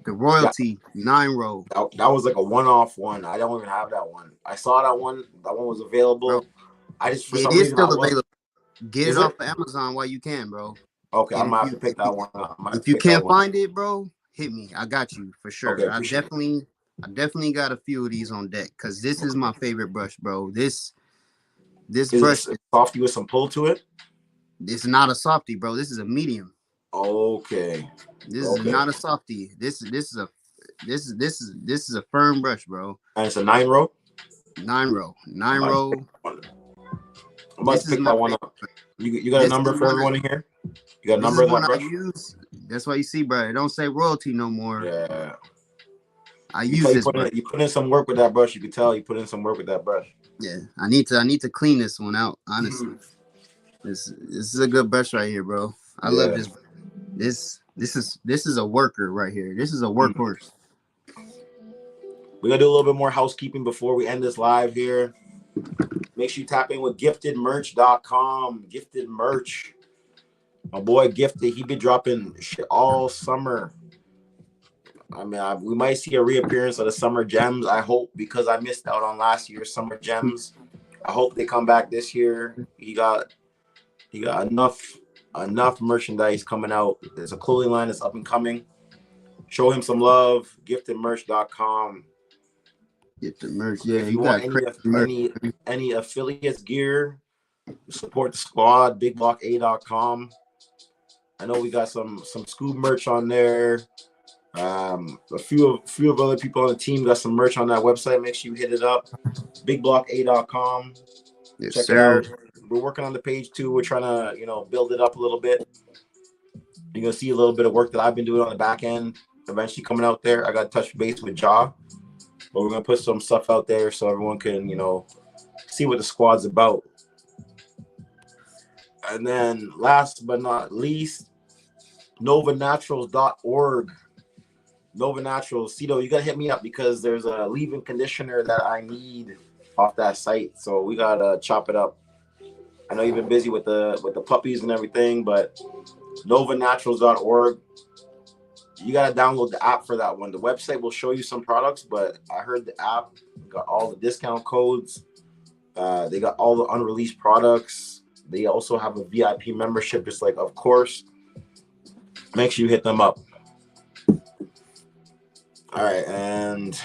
The yeah, royalty 9-row, that was like a one-off one. I don't even have that one. I saw that one. That one was bro. available. I just for It some is reason I still was. available. Get it Is off it? of Amazon while you can, bro. Okay, I'm And gonna have to pick that one up. I'm gonna have if to you pick that can't one up. find it, bro, hit me. I got you for Okay, sure. I appreciate it. definitely got a few of these on deck because this is my favorite brush, bro. This Is brush it a softy with some pull to it? is not a softy, bro. This is a medium. Okay. This is Okay. not a softy. This is a firm brush, bro. And it's a 9-row. 9-row, I'm nine about to row. I'm about This to is pick my that one favorite. up. You got a This number is for one. everyone in here? You got a This is number of one that I brush? use. That's why you see, bro. It don't say royalty no more. Yeah. I You use tell this brush. you put in some work with that brush. You can tell you put in some work with that brush. Yeah, I need to clean this one out. Honestly, this is a good brush right here, bro. I love Yeah. this. This is a worker right here. This is a workhorse. We're gonna do a little bit more housekeeping before we end this live here. Make sure you tap in with giftedmerch.com. Gifted merch. My boy Gifted, he been dropping shit all summer. I mean, we might see a reappearance of the summer gems. I hope, because I missed out on last year's summer gems. I hope they come back this year. He got enough merchandise coming out. There's a clothing line that's up and coming. Show him some love. Giftedmerch.com. Get the merch. Yeah, If you you want got crazy merch. any affiliates gear, support the squad. BigBlockA.com. I know we got some Scoob merch on there. A few of other people on the team got some merch on that website. Make sure you hit it up. BigBlockA.com. Yes, Check it sir. out. We're working on the page too. We're trying to build it up a little bit. You're gonna see a little bit of work that I've been doing on the back end. Eventually coming out there. I got to touch base with Jaw, but we're gonna put some stuff out there so everyone can see what the squad's about. And then last but not least, novanaturals.org. Nova Naturals. Cito, you gotta hit me up because there's a leave-in conditioner that I need off that site. So we gotta chop it up. I know you've been busy with the puppies and everything, but novanaturals.org. You gotta download the app for that one. The website will show you some products, but I heard the app got all the discount codes. They got all the unreleased products. They also have a VIP membership, just like Of Course. Make sure you hit them up. All right, and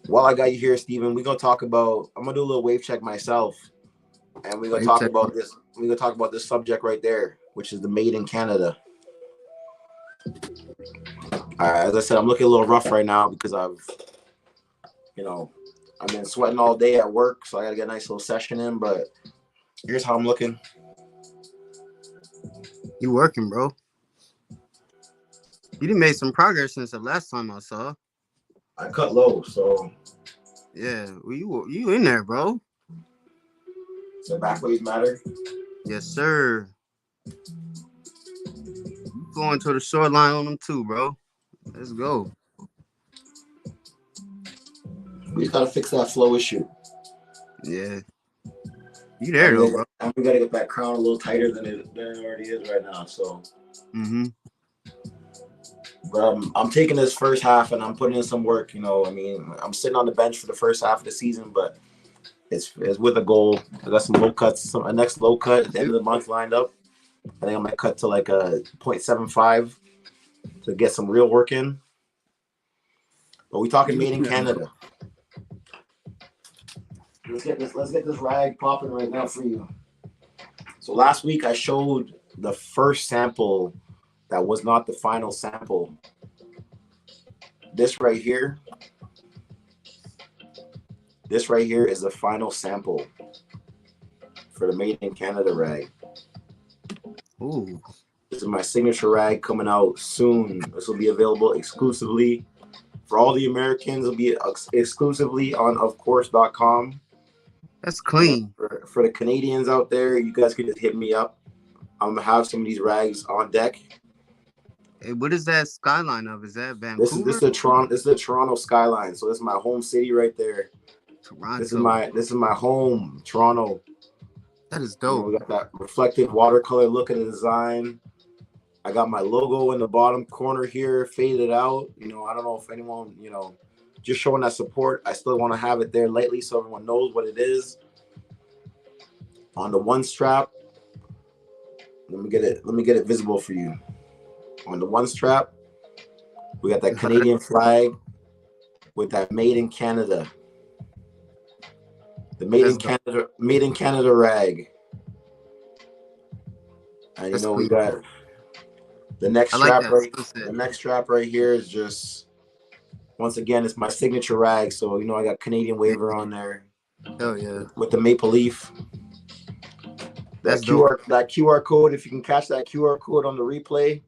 while I got you here, Steven, we're gonna talk about. I'm gonna do a little wave check myself, and we're gonna talk about this. We're gonna talk about this subject right there, which is the Made in Canada. All right, as I said, I'm looking a little rough right now because I've been sweating all day at work, so I gotta get a nice little session in. But here's how I'm looking. You working, bro? You done made some progress since the last time I saw. I cut low, so yeah, well, you in there, bro? So back waves matter. Yes, sir. You going to the short line on them too, bro. Let's go. We just gotta fix that flow issue. Yeah. You there though, bro? And we gotta get that crown a little tighter than it already is right now. So. But I'm taking this first half and I'm putting in some work. I'm sitting on the bench for the first half of the season, but it's with a goal. I got some low cuts, a next low cut at the end of the month lined up. I think I might cut to like a 0.75 to get some real work in. But we talking made in Canada. Let's get this rag popping right now for you. So last week I showed the first sample that was not the final sample. This right here is the final sample for the Made in Canada rag. Ooh. This is my signature rag coming out soon. This will be available exclusively for all the Americans. It'll be exclusively on ofcourse.com. That's And clean. for the Canadians out there, you guys can just hit me up. I'm gonna have some of these rags on deck. Hey, what is that skyline of? Is that This is Vancouver? the Toronto. This is the Toronto skyline. So this is my home city right there. Toronto. This is my home, Toronto. That is You know, dope. we got that reflective watercolor look at the design. I got my logo in the bottom corner here, faded out. You know, I don't know if anyone, you know, just showing that support. I still want to have it there lightly so everyone knows what it is. On the one strap, let me get it. Let me get it visible for you. On the one strap, we got that Canadian flag with that "Made in Canada." The That's dope. Made in Canada rag. And you That's know we clean. got the next I like strap that right. sunset. The next strap right here is just once again it's my signature rag. So you know I got Canadianwaver on there Hell yeah. with the maple leaf. That's dope. That QR code. If you can catch that QR code on the replay,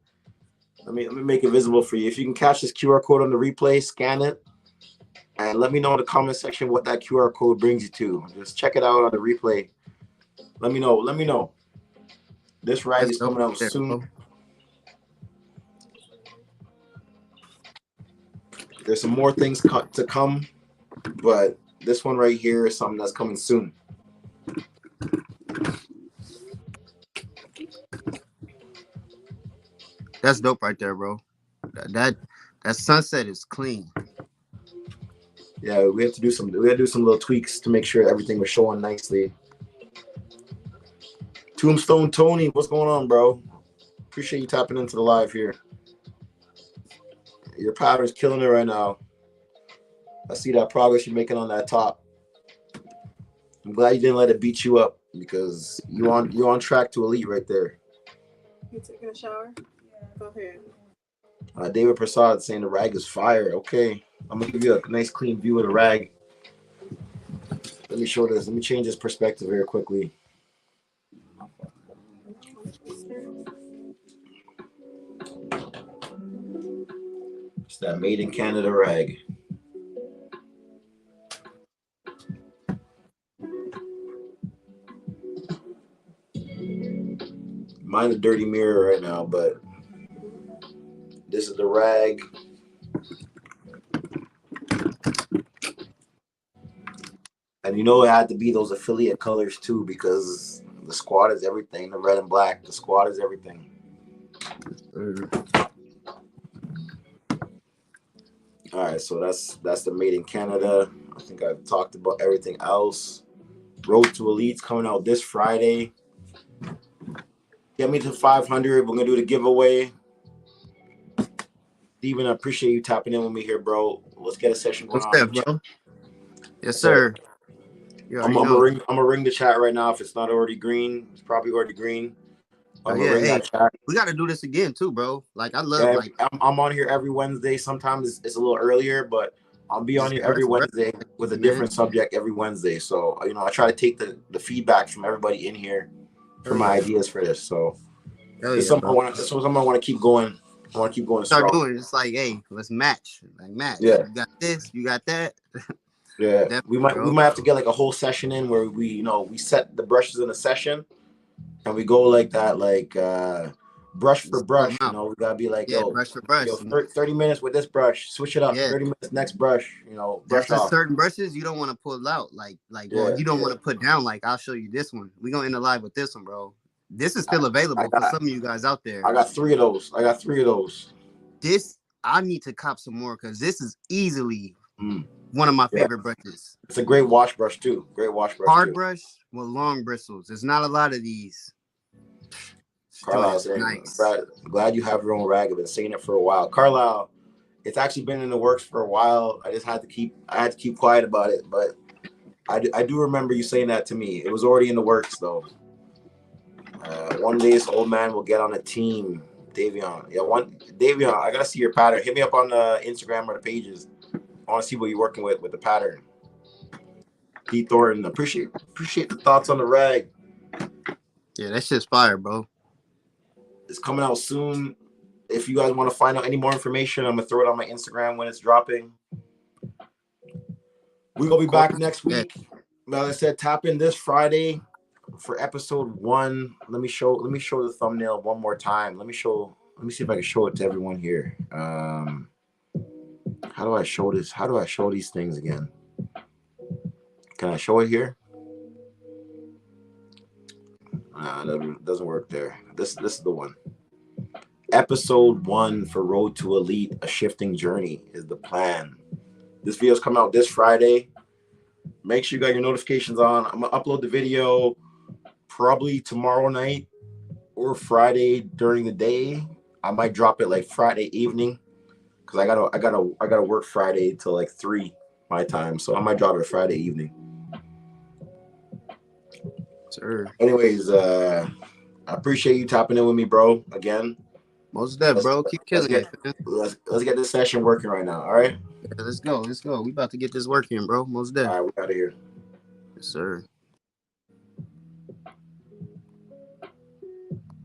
let me make it visible for you. If you can catch this QR code on the replay, scan it, and let me know in the comment section what that QR code brings you to. Just check it out on the replay. Let me know. Let me know. This rag That's is dope coming out there, soon. bro. There's some more things to come, but this one right here is something that's coming soon. That's dope right there, bro. That sunset is clean. Yeah, we have to do some little tweaks to make sure everything was showing nicely. Tombstone Tony, what's going on, bro? Appreciate you tapping into the live here. Your pattern's killing it right now. I see that progress you're making on that top. I'm glad you didn't let it beat you up because you're on track to elite right there. You taking a shower? Yeah. Go ahead. David Prasad saying the rag is fire. Okay, I'm gonna give you a nice clean view of the rag. Let me show this. Let me change this perspective here quickly. It's that made in Canada rag. Mine a dirty mirror right now, but this is the rag. And you know it had to be those affiliate colors too because the squad is everything. The red and black. The squad is everything. All right, so that's the made in Canada. I think I've talked about everything else. Road to Elite's coming out this Friday. Get me to 500. We're gonna do the giveaway. Steven, I appreciate you tapping in with me here, bro. Let's get a session going What's on in that, the chat. bro? Yes, So sir. You already know. I'm gonna ring the chat right now. If it's not already green, it's probably already green. Oh I'm gonna yeah, ring hey, that chat. we got to do this again too, bro. Like I love Yeah, like I'm on here every Wednesday. Sometimes it's a little earlier, but I'll be on here every that's Wednesday with a man. different subject every Wednesday. So you know, I try to take the feedback from everybody in here for Hell my yeah. ideas for this. So Hell yeah, bro. this is something I want to keep going. I want to keep going Start strong. doing it. It's like, hey, let's match. Like match. Yeah, You got this. You got that. yeah. Definitely, We bro. might have to get like a whole session in where we set the brushes in a session and we go like that, like brush for Just throw 'em brush. You out. know, we gotta be like, Yeah, brush for brush. 30 minutes with this brush, switch it up. Yeah, 30 minutes next brush. You know, there's brush just off. certain brushes you don't want to pull out. Well, Yeah, you don't want to put down. Like, I'll show you this one. We're gonna end the live with this one, bro. This is still I available for got some of you guys out there. I got three of those. I got three of those. This I need to cop some more because this is easily Mm. one of my Yeah, favorite brushes. it's a great wash brush too. Great wash brush Hard too. brush with long bristles. There's not a lot of these. This joint Carlisle is saying, nice. Brad, glad you have your own rag. I've been saying it for a while. Carlisle, it's actually been in the works for a while. I had to keep quiet about it, but I do remember you saying that to me. It was already in the works though. One day this old man will get on a team. Davion. Yeah, Davion, I gotta see your pattern. Hit me up on the Instagram or the pages. I want to see what you're working with the pattern. Pete Thornton, appreciate the thoughts on the rag. Yeah, that shit's fire, bro. It's coming out soon. If you guys want to find out any more information, I'm gonna throw it on my Instagram when it's dropping. We're gonna be back next Yeah. week. Well, I said tap in this Friday for episode 1. Let me show the thumbnail one more time. Let me see if I can show it to everyone here. How do I show this? How do I show these things again? Can I show it here? That doesn't work there. This is the one. Episode 1 for Road to Elite, a shifting journey is the plan. This video's coming out this Friday. Make sure you got your notifications on. I'm gonna upload the video probably tomorrow night or Friday during the day. I might drop it like Friday evening because I gotta work Friday till like 3 my time. So I might drop it Friday evening. Sir. Anyways, I appreciate you tapping in with me, bro. Again. Most of that, bro. Keep killing it, man. Let's get this session working right now. All right. Yeah, let's go. We about to get this working, bro. Most dead. All right, we out of here. Yes, sir.